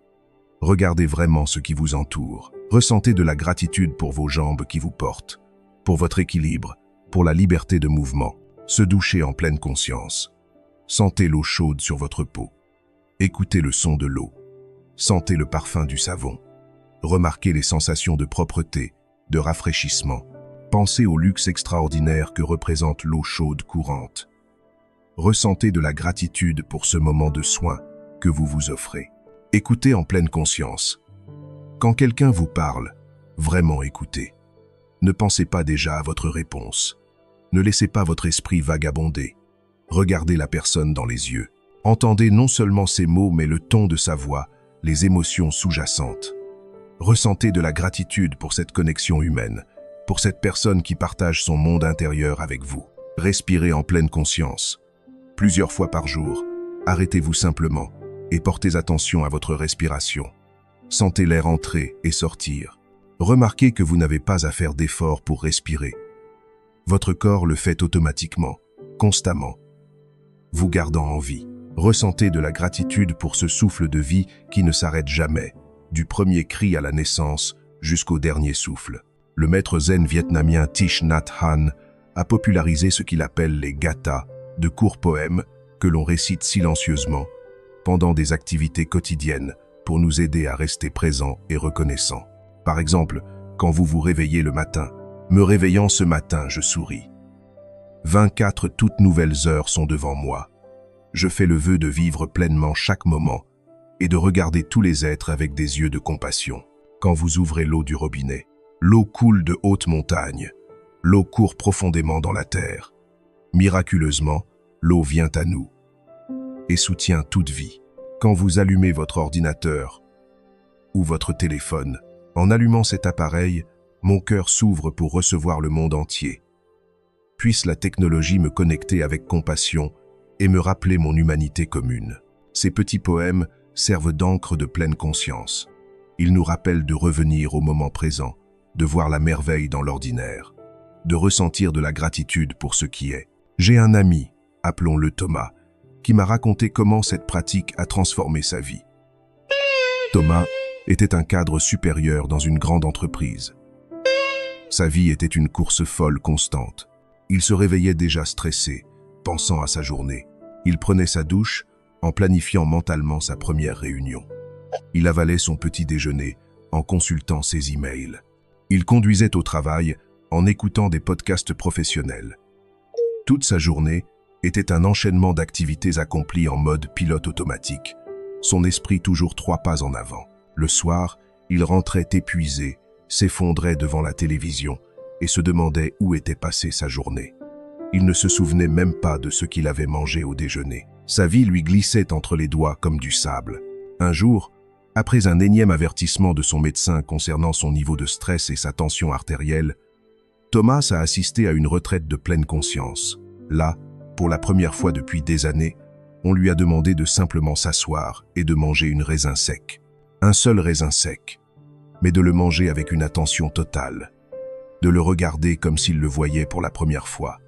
Regardez vraiment ce qui vous entoure. Ressentez de la gratitude pour vos jambes qui vous portent, pour votre équilibre, pour la liberté de mouvement. Se doucher en pleine conscience. Sentez l'eau chaude sur votre peau. Écoutez le son de l'eau. Sentez le parfum du savon. Remarquez les sensations de propreté, de rafraîchissement. Pensez au luxe extraordinaire que représente l'eau chaude courante. Ressentez de la gratitude pour ce moment de soin que vous vous offrez. Écoutez en pleine conscience. Quand quelqu'un vous parle, vraiment écoutez. Ne pensez pas déjà à votre réponse. Ne laissez pas votre esprit vagabonder. Regardez la personne dans les yeux. Entendez non seulement ses mots, mais le ton de sa voix, les émotions sous-jacentes. Ressentez de la gratitude pour cette connexion humaine, pour cette personne qui partage son monde intérieur avec vous. Respirez en pleine conscience. Plusieurs fois par jour, arrêtez-vous simplement et portez attention à votre respiration. Sentez l'air entrer et sortir. Remarquez que vous n'avez pas à faire d'efforts pour respirer. Votre corps le fait automatiquement, constamment, vous gardant en vie. Ressentez de la gratitude pour ce souffle de vie qui ne s'arrête jamais, du premier cri à la naissance jusqu'au dernier souffle. Le maître zen vietnamien Thich Nhat Hanh a popularisé ce qu'il appelle les gatha, de courts poèmes que l'on récite silencieusement pendant des activités quotidiennes pour nous aider à rester présents et reconnaissants. Par exemple, quand vous vous réveillez le matin, « Me réveillant ce matin, je souris. 24 toutes nouvelles heures sont devant moi. Je fais le vœu de vivre pleinement chaque moment et de regarder tous les êtres avec des yeux de compassion. Quand vous ouvrez l'eau du robinet, l'eau coule de haute montagne. L'eau court profondément dans la terre. Miraculeusement, l'eau vient à nous et soutient toute vie. Quand vous allumez votre ordinateur ou votre téléphone, en allumant cet appareil, mon cœur s'ouvre pour recevoir le monde entier. Puisse la technologie me connecter avec compassion et me rappeler mon humanité commune. Ces petits poèmes servent d'encre de pleine conscience. Ils nous rappellent de revenir au moment présent, de voir la merveille dans l'ordinaire, de ressentir de la gratitude pour ce qui est. J'ai un ami, appelons-le Thomas, qui m'a raconté comment cette pratique a transformé sa vie. Thomas était un cadre supérieur dans une grande entreprise. Sa vie était une course folle constante. Il se réveillait déjà stressé, pensant à sa journée. Il prenait sa douche en planifiant mentalement sa première réunion. Il avalait son petit déjeuner en consultant ses emails. Il conduisait au travail en écoutant des podcasts professionnels. Toute sa journée était un enchaînement d'activités accomplies en mode pilote automatique, son esprit toujours 3 pas en avant. Le soir, il rentrait épuisé, s'effondrait devant la télévision et se demandait où était passée sa journée. Il ne se souvenait même pas de ce qu'il avait mangé au déjeuner. Sa vie lui glissait entre les doigts comme du sable. Un jour, après un énième avertissement de son médecin concernant son niveau de stress et sa tension artérielle, Thomas a assisté à une retraite de pleine conscience. Là, pour la première fois depuis des années, on lui a demandé de simplement s'asseoir et de manger une raisin sec. Un seul raisin sec, mais de le manger avec une attention totale, de le regarder comme s'il le voyait pour la première fois,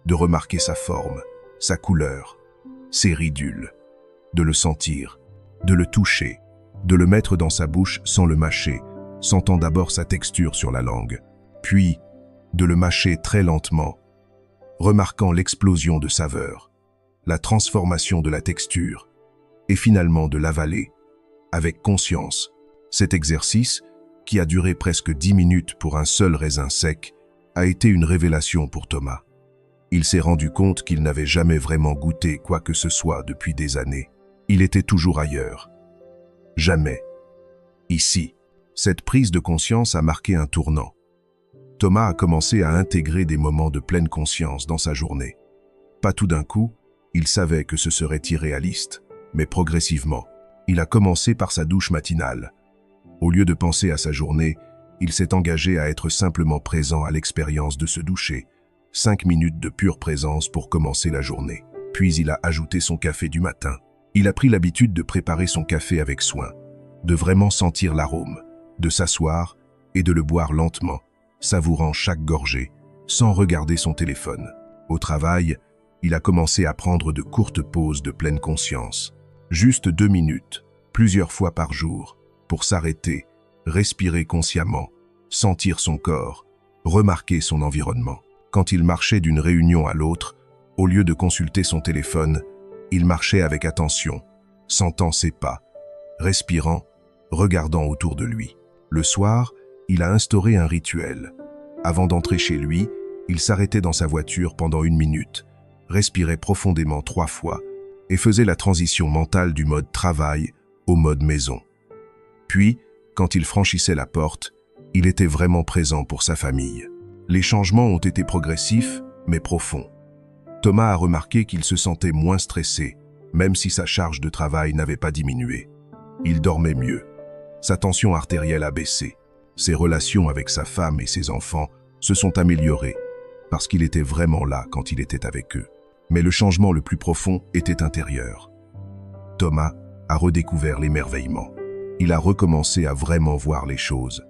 de remarquer sa forme, sa couleur, ses ridules, de le sentir, de le toucher, de le mettre dans sa bouche sans le mâcher, sentant d'abord sa texture sur la langue, puis de le mâcher très lentement, remarquant l'explosion de saveur, la transformation de la texture, et finalement de l'avaler, avec conscience. Cet exercice, qui a duré presque 10 minutes pour un seul raisin sec, a été une révélation pour Thomas. Il s'est rendu compte qu'il n'avait jamais vraiment goûté quoi que ce soit depuis des années. Il était toujours ailleurs. Jamais. Ici. Cette prise de conscience a marqué un tournant. Thomas a commencé à intégrer des moments de pleine conscience dans sa journée. Pas tout d'un coup, il savait que ce serait irréaliste, mais progressivement. Il a commencé par sa douche matinale. Au lieu de penser à sa journée, il s'est engagé à être simplement présent à l'expérience de se doucher. 5 minutes de pure présence pour commencer la journée. Puis il a ajouté son café du matin. Il a pris l'habitude de préparer son café avec soin, de vraiment sentir l'arôme, de s'asseoir et de le boire lentement, savourant chaque gorgée, sans regarder son téléphone. Au travail, il a commencé à prendre de courtes pauses de pleine conscience. Juste 2 minutes, plusieurs fois par jour, pour s'arrêter, respirer consciemment, sentir son corps, remarquer son environnement. Quand il marchait d'une réunion à l'autre, au lieu de consulter son téléphone, il marchait avec attention, sentant ses pas, respirant, regardant autour de lui. Le soir, il a instauré un rituel. Avant d'entrer chez lui, il s'arrêtait dans sa voiture pendant 1 minute, respirait profondément 3 fois et faisait la transition mentale du mode travail au mode maison. Puis, quand il franchissait la porte, il était vraiment présent pour sa famille. Les changements ont été progressifs, mais profonds. Thomas a remarqué qu'il se sentait moins stressé, même si sa charge de travail n'avait pas diminué. Il dormait mieux. Sa tension artérielle a baissé. Ses relations avec sa femme et ses enfants se sont améliorées, parce qu'il était vraiment là quand il était avec eux. Mais le changement le plus profond était intérieur. Thomas a redécouvert l'émerveillement. Il a recommencé à vraiment voir les choses.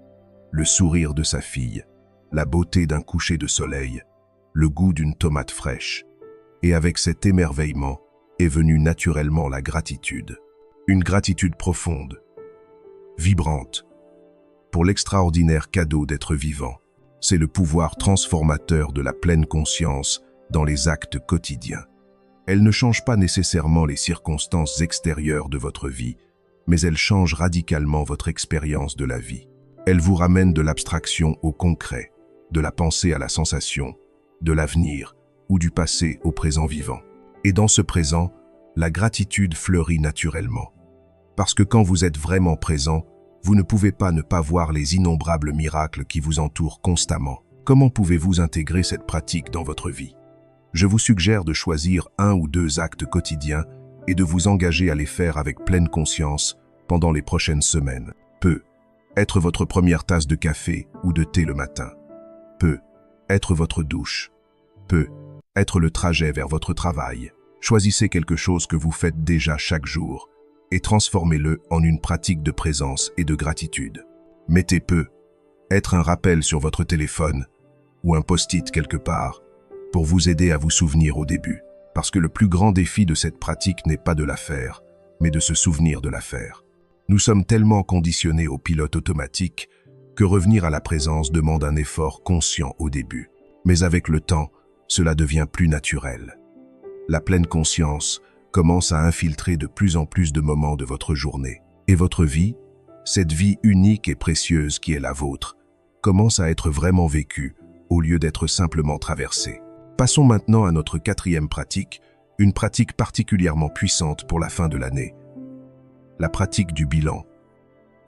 Le sourire de sa fille, la beauté d'un coucher de soleil, le goût d'une tomate fraîche. Et avec cet émerveillement, est venue naturellement la gratitude. Une gratitude profonde, vibrante, pour l'extraordinaire cadeau d'être vivant. C'est le pouvoir transformateur de la pleine conscience dans les actes quotidiens. Elle ne change pas nécessairement les circonstances extérieures de votre vie, mais elle change radicalement votre expérience de la vie. Elle vous ramène de l'abstraction au concret, de la pensée à la sensation, de l'avenir ou du passé au présent vivant. Et dans ce présent, la gratitude fleurit naturellement. Parce que quand vous êtes vraiment présent, vous ne pouvez pas ne pas voir les innombrables miracles qui vous entourent constamment. Comment pouvez-vous intégrer cette pratique dans votre vie? Je vous suggère de choisir 1 ou 2 actes quotidiens et de vous engager à les faire avec pleine conscience pendant les prochaines semaines. Peut être votre première tasse de café ou de thé le matin. Peut être votre douche. Peut être le trajet vers votre travail. Choisissez quelque chose que vous faites déjà chaque jour et transformez-le en une pratique de présence et de gratitude. Mettez peut être un rappel sur votre téléphone ou un post-it quelque part pour vous aider à vous souvenir au début. Parce que le plus grand défi de cette pratique n'est pas de la faire, mais de se souvenir de la faire. Nous sommes tellement conditionnés au pilote automatique que revenir à la présence demande un effort conscient au début. Mais avec le temps, cela devient plus naturel. La pleine conscience commence à infiltrer de plus en plus de moments de votre journée. Et votre vie, cette vie unique et précieuse qui est la vôtre, commence à être vraiment vécue au lieu d'être simplement traversée. Passons maintenant à notre 4e pratique, une pratique particulièrement puissante pour la fin de l'année. La pratique du bilan.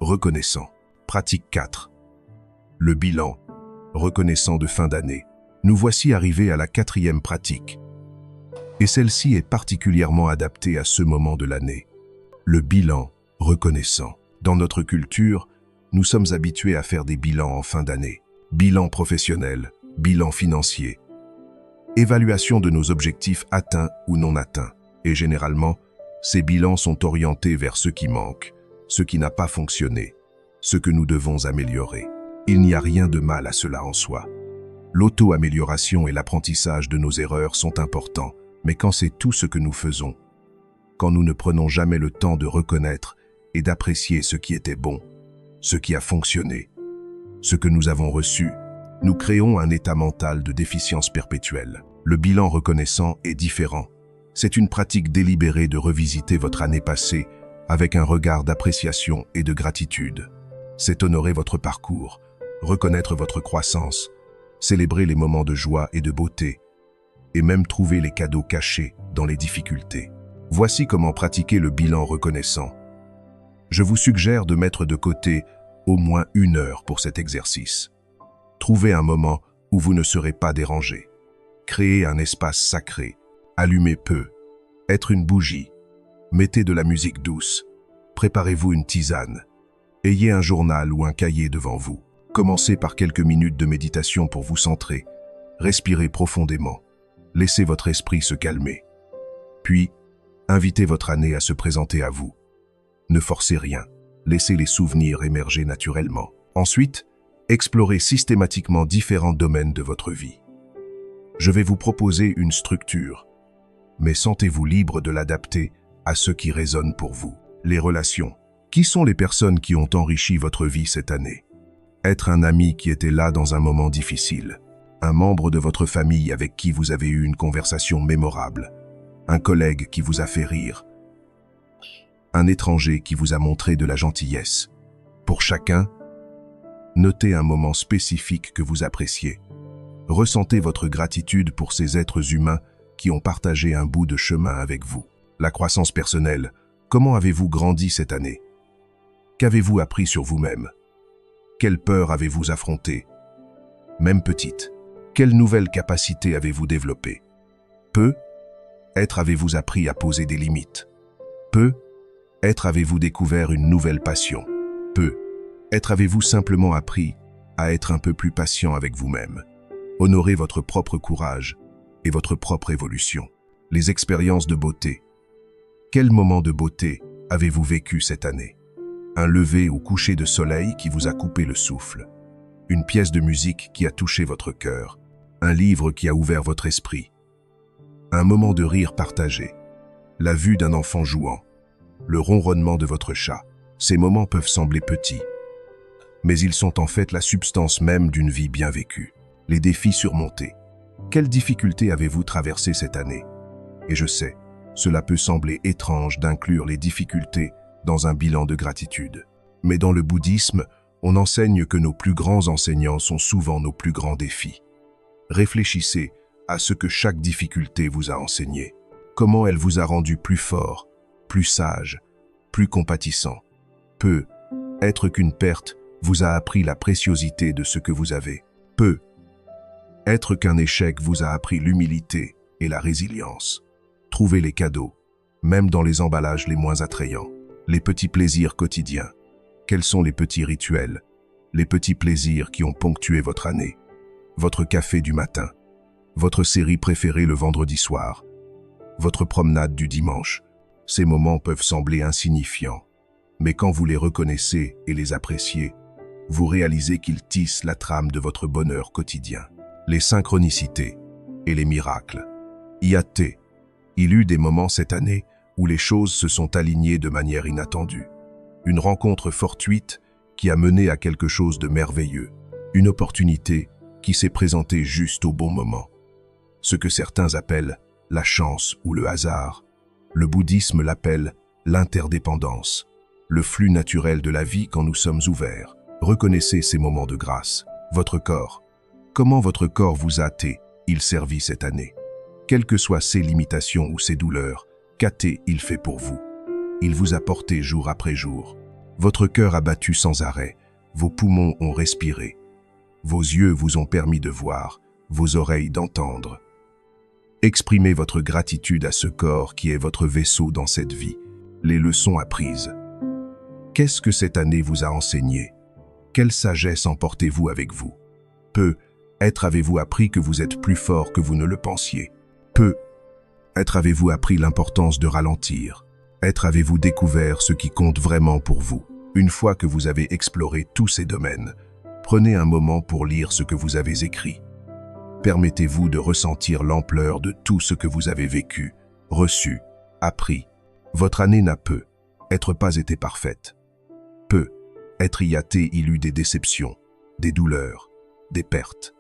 Reconnaissant. Pratique 4. Le bilan. Reconnaissant de fin d'année. Nous voici arrivés à la 4e pratique. Et celle-ci est particulièrement adaptée à ce moment de l'année. Le bilan reconnaissant. Dans notre culture, nous sommes habitués à faire des bilans en fin d'année. Bilan professionnel, bilan financier. Évaluation de nos objectifs atteints ou non atteints. Et généralement, ces bilans sont orientés vers ce qui manque, ce qui n'a pas fonctionné, ce que nous devons améliorer. Il n'y a rien de mal à cela en soi. L'auto-amélioration et l'apprentissage de nos erreurs sont importants, mais quand c'est tout ce que nous faisons, quand nous ne prenons jamais le temps de reconnaître et d'apprécier ce qui était bon, ce qui a fonctionné, ce que nous avons reçu, nous créons un état mental de déficience perpétuelle. Le bilan reconnaissant est différent. C'est une pratique délibérée de revisiter votre année passée avec un regard d'appréciation et de gratitude. C'est honorer votre parcours, reconnaître votre croissance, célébrer les moments de joie et de beauté, et même trouver les cadeaux cachés dans les difficultés. Voici comment pratiquer le bilan reconnaissant. Je vous suggère de mettre de côté au moins 1 heure pour cet exercice. Trouvez un moment où vous ne serez pas dérangé. Créez un espace sacré. Allumez peu. Être une bougie. Mettez de la musique douce. Préparez-vous une tisane. Ayez un journal ou un cahier devant vous. Commencez par quelques minutes de méditation pour vous centrer. Respirez profondément. Laissez votre esprit se calmer. Puis, invitez votre année à se présenter à vous. Ne forcez rien. Laissez les souvenirs émerger naturellement. Ensuite, explorez systématiquement différents domaines de votre vie. Je vais vous proposer une structure, mais sentez-vous libre de l'adapter à ce qui résonne pour vous. Les relations. Qui sont les personnes qui ont enrichi votre vie cette année? Être un ami qui était là dans un moment difficile. Un membre de votre famille avec qui vous avez eu une conversation mémorable. Un collègue qui vous a fait rire. Un étranger qui vous a montré de la gentillesse. Pour chacun, notez un moment spécifique que vous appréciez. Ressentez votre gratitude pour ces êtres humains qui ont partagé un bout de chemin avec vous. La croissance personnelle. Comment avez-vous grandi cette année? Qu'avez-vous appris sur vous-même? Quelle peur avez-vous affrontée? Même petite. Quelle nouvelle capacité avez-vous développée? Peu être avez-vous appris à poser des limites? Peu être avez-vous découvert une nouvelle passion? Peu être avez-vous simplement appris à être un peu plus patient avec vous-même? Honorez votre propre courage et votre propre évolution. Les expériences de beauté. Quel moment de beauté avez-vous vécu cette année? Un lever ou coucher de soleil qui vous a coupé le souffle. Une pièce de musique qui a touché votre cœur. Un livre qui a ouvert votre esprit. Un moment de rire partagé. la vue d'un enfant jouant, le ronronnement de votre chat. Ces moments peuvent sembler petits, mais ils sont en fait la substance même d'une vie bien vécue. Les défis surmontés. Quelles difficultés avez-vous traversées cette année? Et je sais, cela peut sembler étrange d'inclure les difficultés dans un bilan de gratitude. Mais dans le bouddhisme, on enseigne que nos plus grands enseignants sont souvent nos plus grands défis. Réfléchissez à ce que chaque difficulté vous a enseigné. Comment elle vous a rendu plus fort, plus sage, plus compatissant. Peu, être qu'une perte, vous a appris la préciosité de ce que vous avez. Peu, être qu'un échec vous a appris l'humilité et la résilience. Trouvez les cadeaux, même dans les emballages les moins attrayants. Les petits plaisirs quotidiens. Quels sont les petits rituels, les petits plaisirs qui ont ponctué votre année? Votre café du matin, votre série préférée le vendredi soir, votre promenade du dimanche. Ces moments peuvent sembler insignifiants, mais quand vous les reconnaissez et les appréciez, vous réalisez qu'ils tissent la trame de votre bonheur quotidien. Les synchronicités et les miracles. Il eut des moments cette année où les choses se sont alignées de manière inattendue. Une rencontre fortuite qui a mené à quelque chose de merveilleux. Une opportunité qui s'est présentée juste au bon moment. Ce que certains appellent la chance ou le hasard, le bouddhisme l'appelle l'interdépendance, le flux naturel de la vie quand nous sommes ouverts. Reconnaissez ces moments de grâce. Votre corps. Comment votre corps vous a-t-il servi cette année? Quelles que soient ses limitations ou ses douleurs, qu'a-t-il fait pour vous? Il vous a porté jour après jour. Votre cœur a battu sans arrêt, vos poumons ont respiré, vos yeux vous ont permis de voir, vos oreilles d'entendre. Exprimez votre gratitude à ce corps qui est votre vaisseau dans cette vie, les leçons apprises. Qu'est-ce que cette année vous a enseigné? Quelle sagesse emportez-vous avec vous? Peut-être avez-vous appris que vous êtes plus fort que vous ne le pensiez. Peut-être avez-vous appris l'importance de ralentir. Peut-être avez-vous découvert ce qui compte vraiment pour vous. Une fois que vous avez exploré tous ces domaines, prenez un moment pour lire ce que vous avez écrit. Permettez-vous de ressentir l'ampleur de tout ce que vous avez vécu, reçu, appris. Votre année n'a peut-être pas été parfaite. Peut-être il eut des déceptions, des douleurs, des pertes.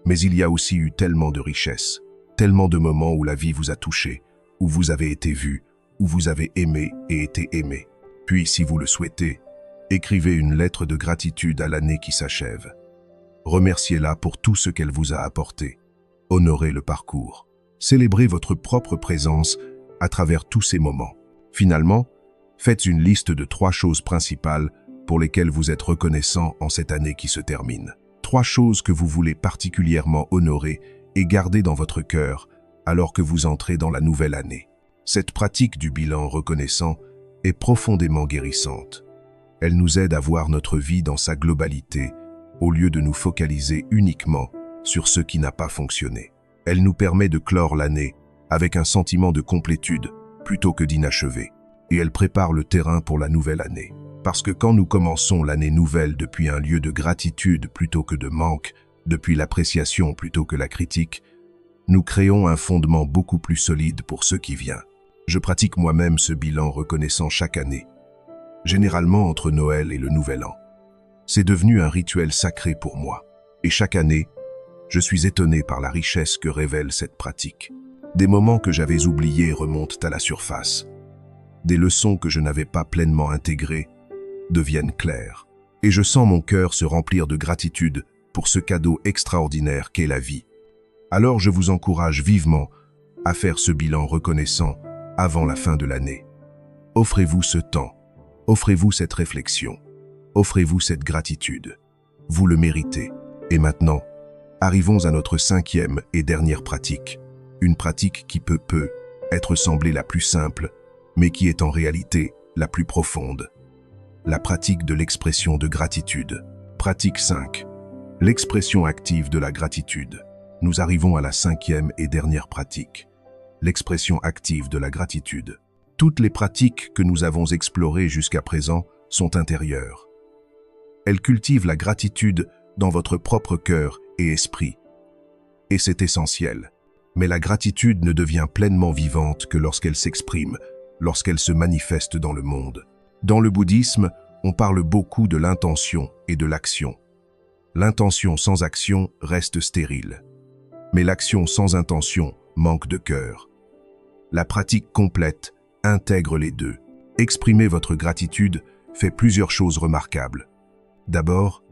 Mais il y a aussi eu tellement de richesses, tellement de moments où la vie vous a touché, où vous avez été vu, où vous avez aimé et été aimé. Puis, si vous le souhaitez, écrivez une lettre de gratitude à l'année qui s'achève. Remerciez-la pour tout ce qu'elle vous a apporté. Honorez le parcours. Célébrez votre propre présence à travers tous ces moments. Finalement, faites une liste de 3 choses principales pour lesquelles vous êtes reconnaissant en cette année qui se termine. 3 choses que vous voulez particulièrement honorer et garder dans votre cœur alors que vous entrez dans la nouvelle année. Cette pratique du bilan reconnaissant est profondément guérissante. Elle nous aide à voir notre vie dans sa globalité, au lieu de nous focaliser uniquement sur ce qui n'a pas fonctionné. Elle nous permet de clore l'année avec un sentiment de complétude plutôt que d'inachevé. Et elle prépare le terrain pour la nouvelle année. Parce que quand nous commençons l'année nouvelle depuis un lieu de gratitude plutôt que de manque, depuis l'appréciation plutôt que la critique, nous créons un fondement beaucoup plus solide pour ce qui vient. Je pratique moi-même ce bilan reconnaissant chaque année, généralement entre Noël et le Nouvel An. C'est devenu un rituel sacré pour moi. Et chaque année, je suis étonné par la richesse que révèle cette pratique. Des moments que j'avais oubliés remontent à la surface. Des leçons que je n'avais pas pleinement intégrées deviennent claires. Et je sens mon cœur se remplir de gratitude pour ce cadeau extraordinaire qu'est la vie. Alors je vous encourage vivement à faire ce bilan reconnaissant avant la fin de l'année. Offrez-vous ce temps, offrez-vous cette réflexion, offrez-vous cette gratitude. Vous le méritez. Et maintenant, arrivons à notre 5e et dernière pratique. Une pratique qui peut être semblée la plus simple, mais qui est en réalité la plus profonde. La pratique de l'expression de gratitude. Pratique 5. L'expression active de la gratitude. Nous arrivons à la 5e et dernière pratique. L'expression active de la gratitude. Toutes les pratiques que nous avons explorées jusqu'à présent sont intérieures. Elles cultivent la gratitude dans votre propre cœur et esprit. Et c'est essentiel. Mais la gratitude ne devient pleinement vivante que lorsqu'elle s'exprime, lorsqu'elle se manifeste dans le monde. Dans le bouddhisme, on parle beaucoup de l'intention et de l'action. L'intention sans action reste stérile. Mais l'action sans intention manque de cœur. La pratique complète intègre les deux. Exprimer votre gratitude fait plusieurs choses remarquables. D'abord,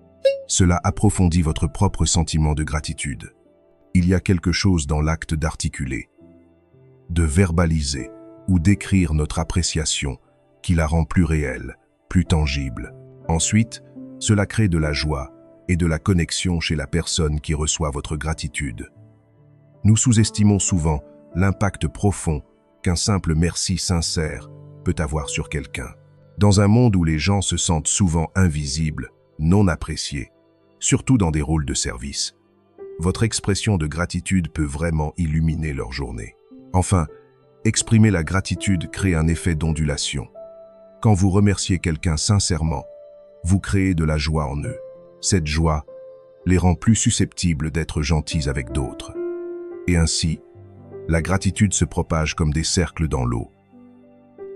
cela approfondit votre propre sentiment de gratitude. Il y a quelque chose dans l'acte d'articuler, de verbaliser ou d'écrire notre appréciation qui la rend plus réelle, plus tangible. Ensuite, cela crée de la joie et de la connexion chez la personne qui reçoit votre gratitude. Nous sous-estimons souvent l'impact profond qu'un simple merci sincère peut avoir sur quelqu'un. Dans un monde où les gens se sentent souvent invisibles, non appréciés, surtout dans des rôles de service, votre expression de gratitude peut vraiment illuminer leur journée. Enfin, exprimer la gratitude crée un effet d'ondulation. Quand vous remerciez quelqu'un sincèrement, vous créez de la joie en eux. Cette joie les rend plus susceptibles d'être gentils avec d'autres. Et ainsi, la gratitude se propage comme des cercles dans l'eau.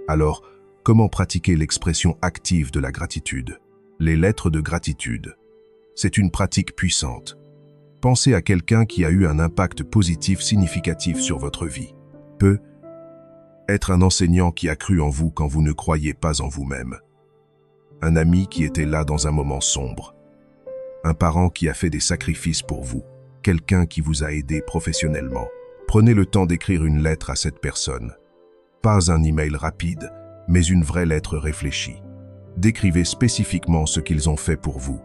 Alors, comment pratiquer l'expression active de la gratitude? Les lettres de gratitude. C'est une pratique puissante. Pensez à quelqu'un qui a eu un impact positif significatif sur votre vie. Peut être un enseignant qui a cru en vous quand vous ne croyiez pas en vous-même. Un ami qui était là dans un moment sombre. Un parent qui a fait des sacrifices pour vous. Quelqu'un qui vous a aidé professionnellement. Prenez le temps d'écrire une lettre à cette personne. Pas un email rapide, mais une vraie lettre réfléchie. Décrivez spécifiquement ce qu'ils ont fait pour vous.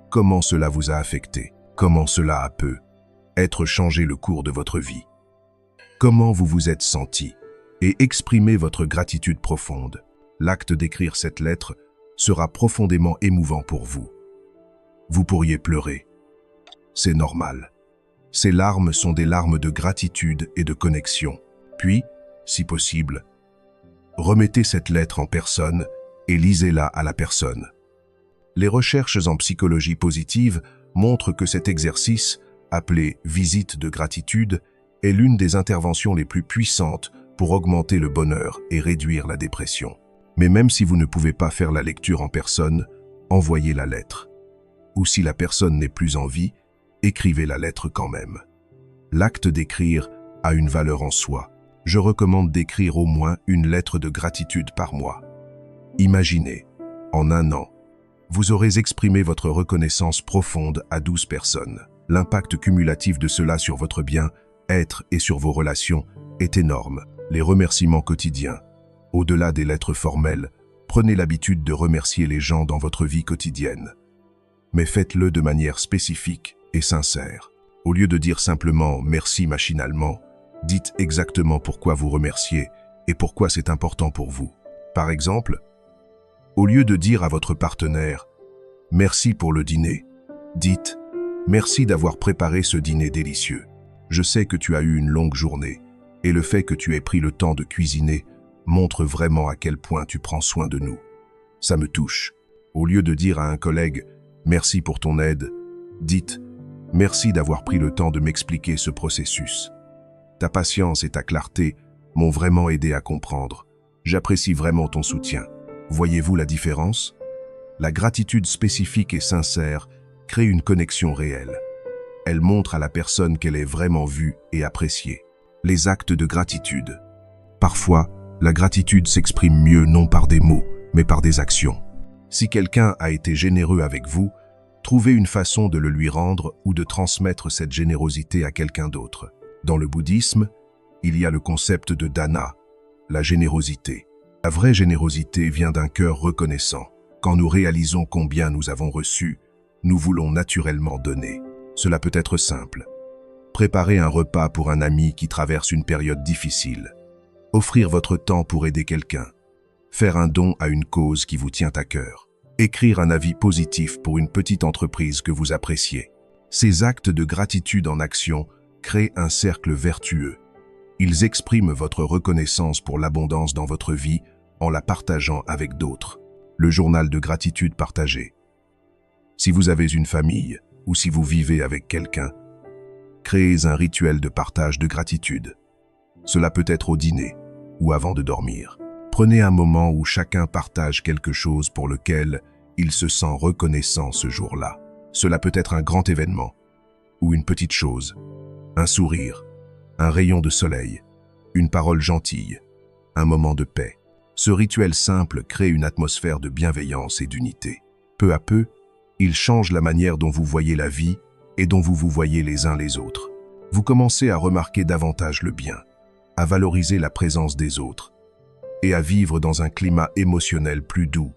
Comment cela vous a affecté. Comment cela a pu être changé le cours de votre vie. Comment vous vous êtes senti. Et exprimez votre gratitude profonde. L'acte d'écrire cette lettre sera profondément émouvant pour vous. Vous pourriez pleurer. C'est normal. Ces larmes sont des larmes de gratitude et de connexion. Puis, si possible, remettez cette lettre en personne et lisez-la à la personne. Les recherches en psychologie positive montrent que cet exercice, appelé « visite de gratitude », est l'une des interventions les plus puissantes pour augmenter le bonheur et réduire la dépression. Mais même si vous ne pouvez pas faire la lecture en personne, envoyez la lettre. Ou si la personne n'est plus en vie, écrivez la lettre quand même. L'acte d'écrire a une valeur en soi. Je recommande d'écrire au moins une lettre de gratitude par mois. Imaginez, en un an, vous aurez exprimé votre reconnaissance profonde à 12 personnes. L'impact cumulatif de cela sur votre bien-être et sur vos relations est énorme. Les remerciements quotidiens. Au-delà des lettres formelles, prenez l'habitude de remercier les gens dans votre vie quotidienne. Mais faites-le de manière spécifique et sincère. Au lieu de dire simplement « merci » machinalement, dites exactement pourquoi vous remerciez et pourquoi c'est important pour vous. Par exemple, au lieu de dire à votre partenaire « merci pour le dîner », dites « merci d'avoir préparé ce dîner délicieux. Je sais que tu as eu une longue journée et le fait que tu aies pris le temps de cuisiner montre vraiment à quel point tu prends soin de nous. Ça me touche. » Au lieu de dire à un collègue « merci pour ton aide », dites « merci d'avoir pris le temps de m'expliquer ce processus. Ta patience et ta clarté m'ont vraiment aidé à comprendre. J'apprécie vraiment ton soutien. » Voyez-vous la différence? La gratitude spécifique et sincère crée une connexion réelle. Elle montre à la personne qu'elle est vraiment vue et appréciée. Les actes de gratitude. Parfois, la gratitude s'exprime mieux non par des mots, mais par des actions. Si quelqu'un a été généreux avec vous, trouvez une façon de le lui rendre ou de transmettre cette générosité à quelqu'un d'autre. Dans le bouddhisme, il y a le concept de dana, la générosité. La vraie générosité vient d'un cœur reconnaissant. Quand nous réalisons combien nous avons reçu, nous voulons naturellement donner. Cela peut être simple. Préparer un repas pour un ami qui traverse une période difficile. Offrir votre temps pour aider quelqu'un. Faire un don à une cause qui vous tient à cœur. Écrire un avis positif pour une petite entreprise que vous appréciez. Ces actes de gratitude en action créent un cercle vertueux. Ils expriment votre reconnaissance pour l'abondance dans votre vie en la partageant avec d'autres. Le journal de gratitude partagé. Si vous avez une famille ou si vous vivez avec quelqu'un, Créez un rituel de partage de gratitude. Cela peut être au dîner ou avant de dormir. Prenez un moment où chacun partage quelque chose pour lequel il se sent reconnaissant ce jour-là. Cela peut être un grand événement ou une petite chose, un sourire, un rayon de soleil, une parole gentille, un moment de paix. Ce rituel simple crée une atmosphère de bienveillance et d'unité. Peu à peu, il change la manière dont vous voyez la vie et dont vous vous voyez les uns les autres. Vous commencez à remarquer davantage le bien, à valoriser la présence des autres et à vivre dans un climat émotionnel plus doux,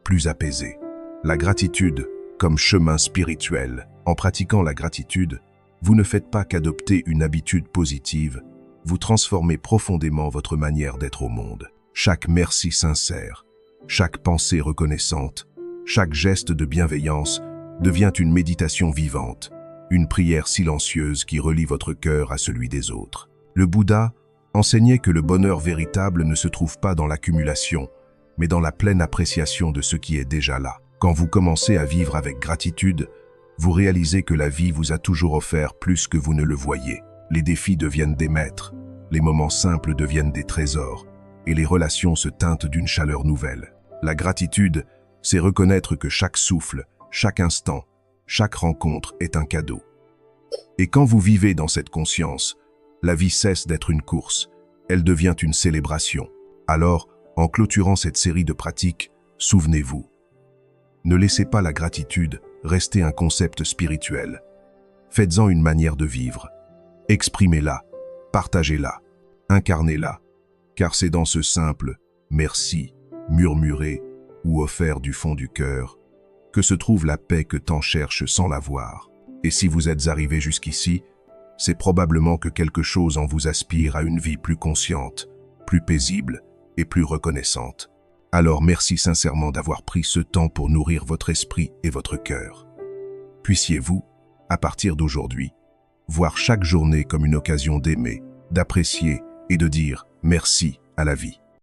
plus apaisé. La gratitude comme chemin spirituel. En pratiquant la gratitude, vous ne faites pas qu'adopter une habitude positive, vous transformez profondément votre manière d'être au monde. Chaque merci sincère, chaque pensée reconnaissante, chaque geste de bienveillance devient une méditation vivante, une prière silencieuse qui relie votre cœur à celui des autres. Le Bouddha enseignait que le bonheur véritable ne se trouve pas dans l'accumulation, mais dans la pleine appréciation de ce qui est déjà là. Quand vous commencez à vivre avec gratitude, vous réalisez que la vie vous a toujours offert plus que vous ne le voyez. Les défis deviennent des maîtres, les moments simples deviennent des trésors, et les relations se teintent d'une chaleur nouvelle. La gratitude, c'est reconnaître que chaque souffle, chaque instant, chaque rencontre est un cadeau. Et quand vous vivez dans cette conscience, la vie cesse d'être une course, elle devient une célébration. Alors, en clôturant cette série de pratiques, souvenez-vous, ne laissez pas la gratitude rester un concept spirituel. Faites-en une manière de vivre. Exprimez-la, partagez-la, incarnez-la, car c'est dans ce simple « merci » murmuré ou offert du fond du cœur que se trouve la paix que tant cherchent sans la voir. Et si vous êtes arrivé jusqu'ici, c'est probablement que quelque chose en vous aspire à une vie plus consciente, plus paisible et plus reconnaissante. Alors merci sincèrement d'avoir pris ce temps pour nourrir votre esprit et votre cœur. Puissiez-vous, à partir d'aujourd'hui, voir chaque journée comme une occasion d'aimer, d'apprécier et de dire merci à la vie.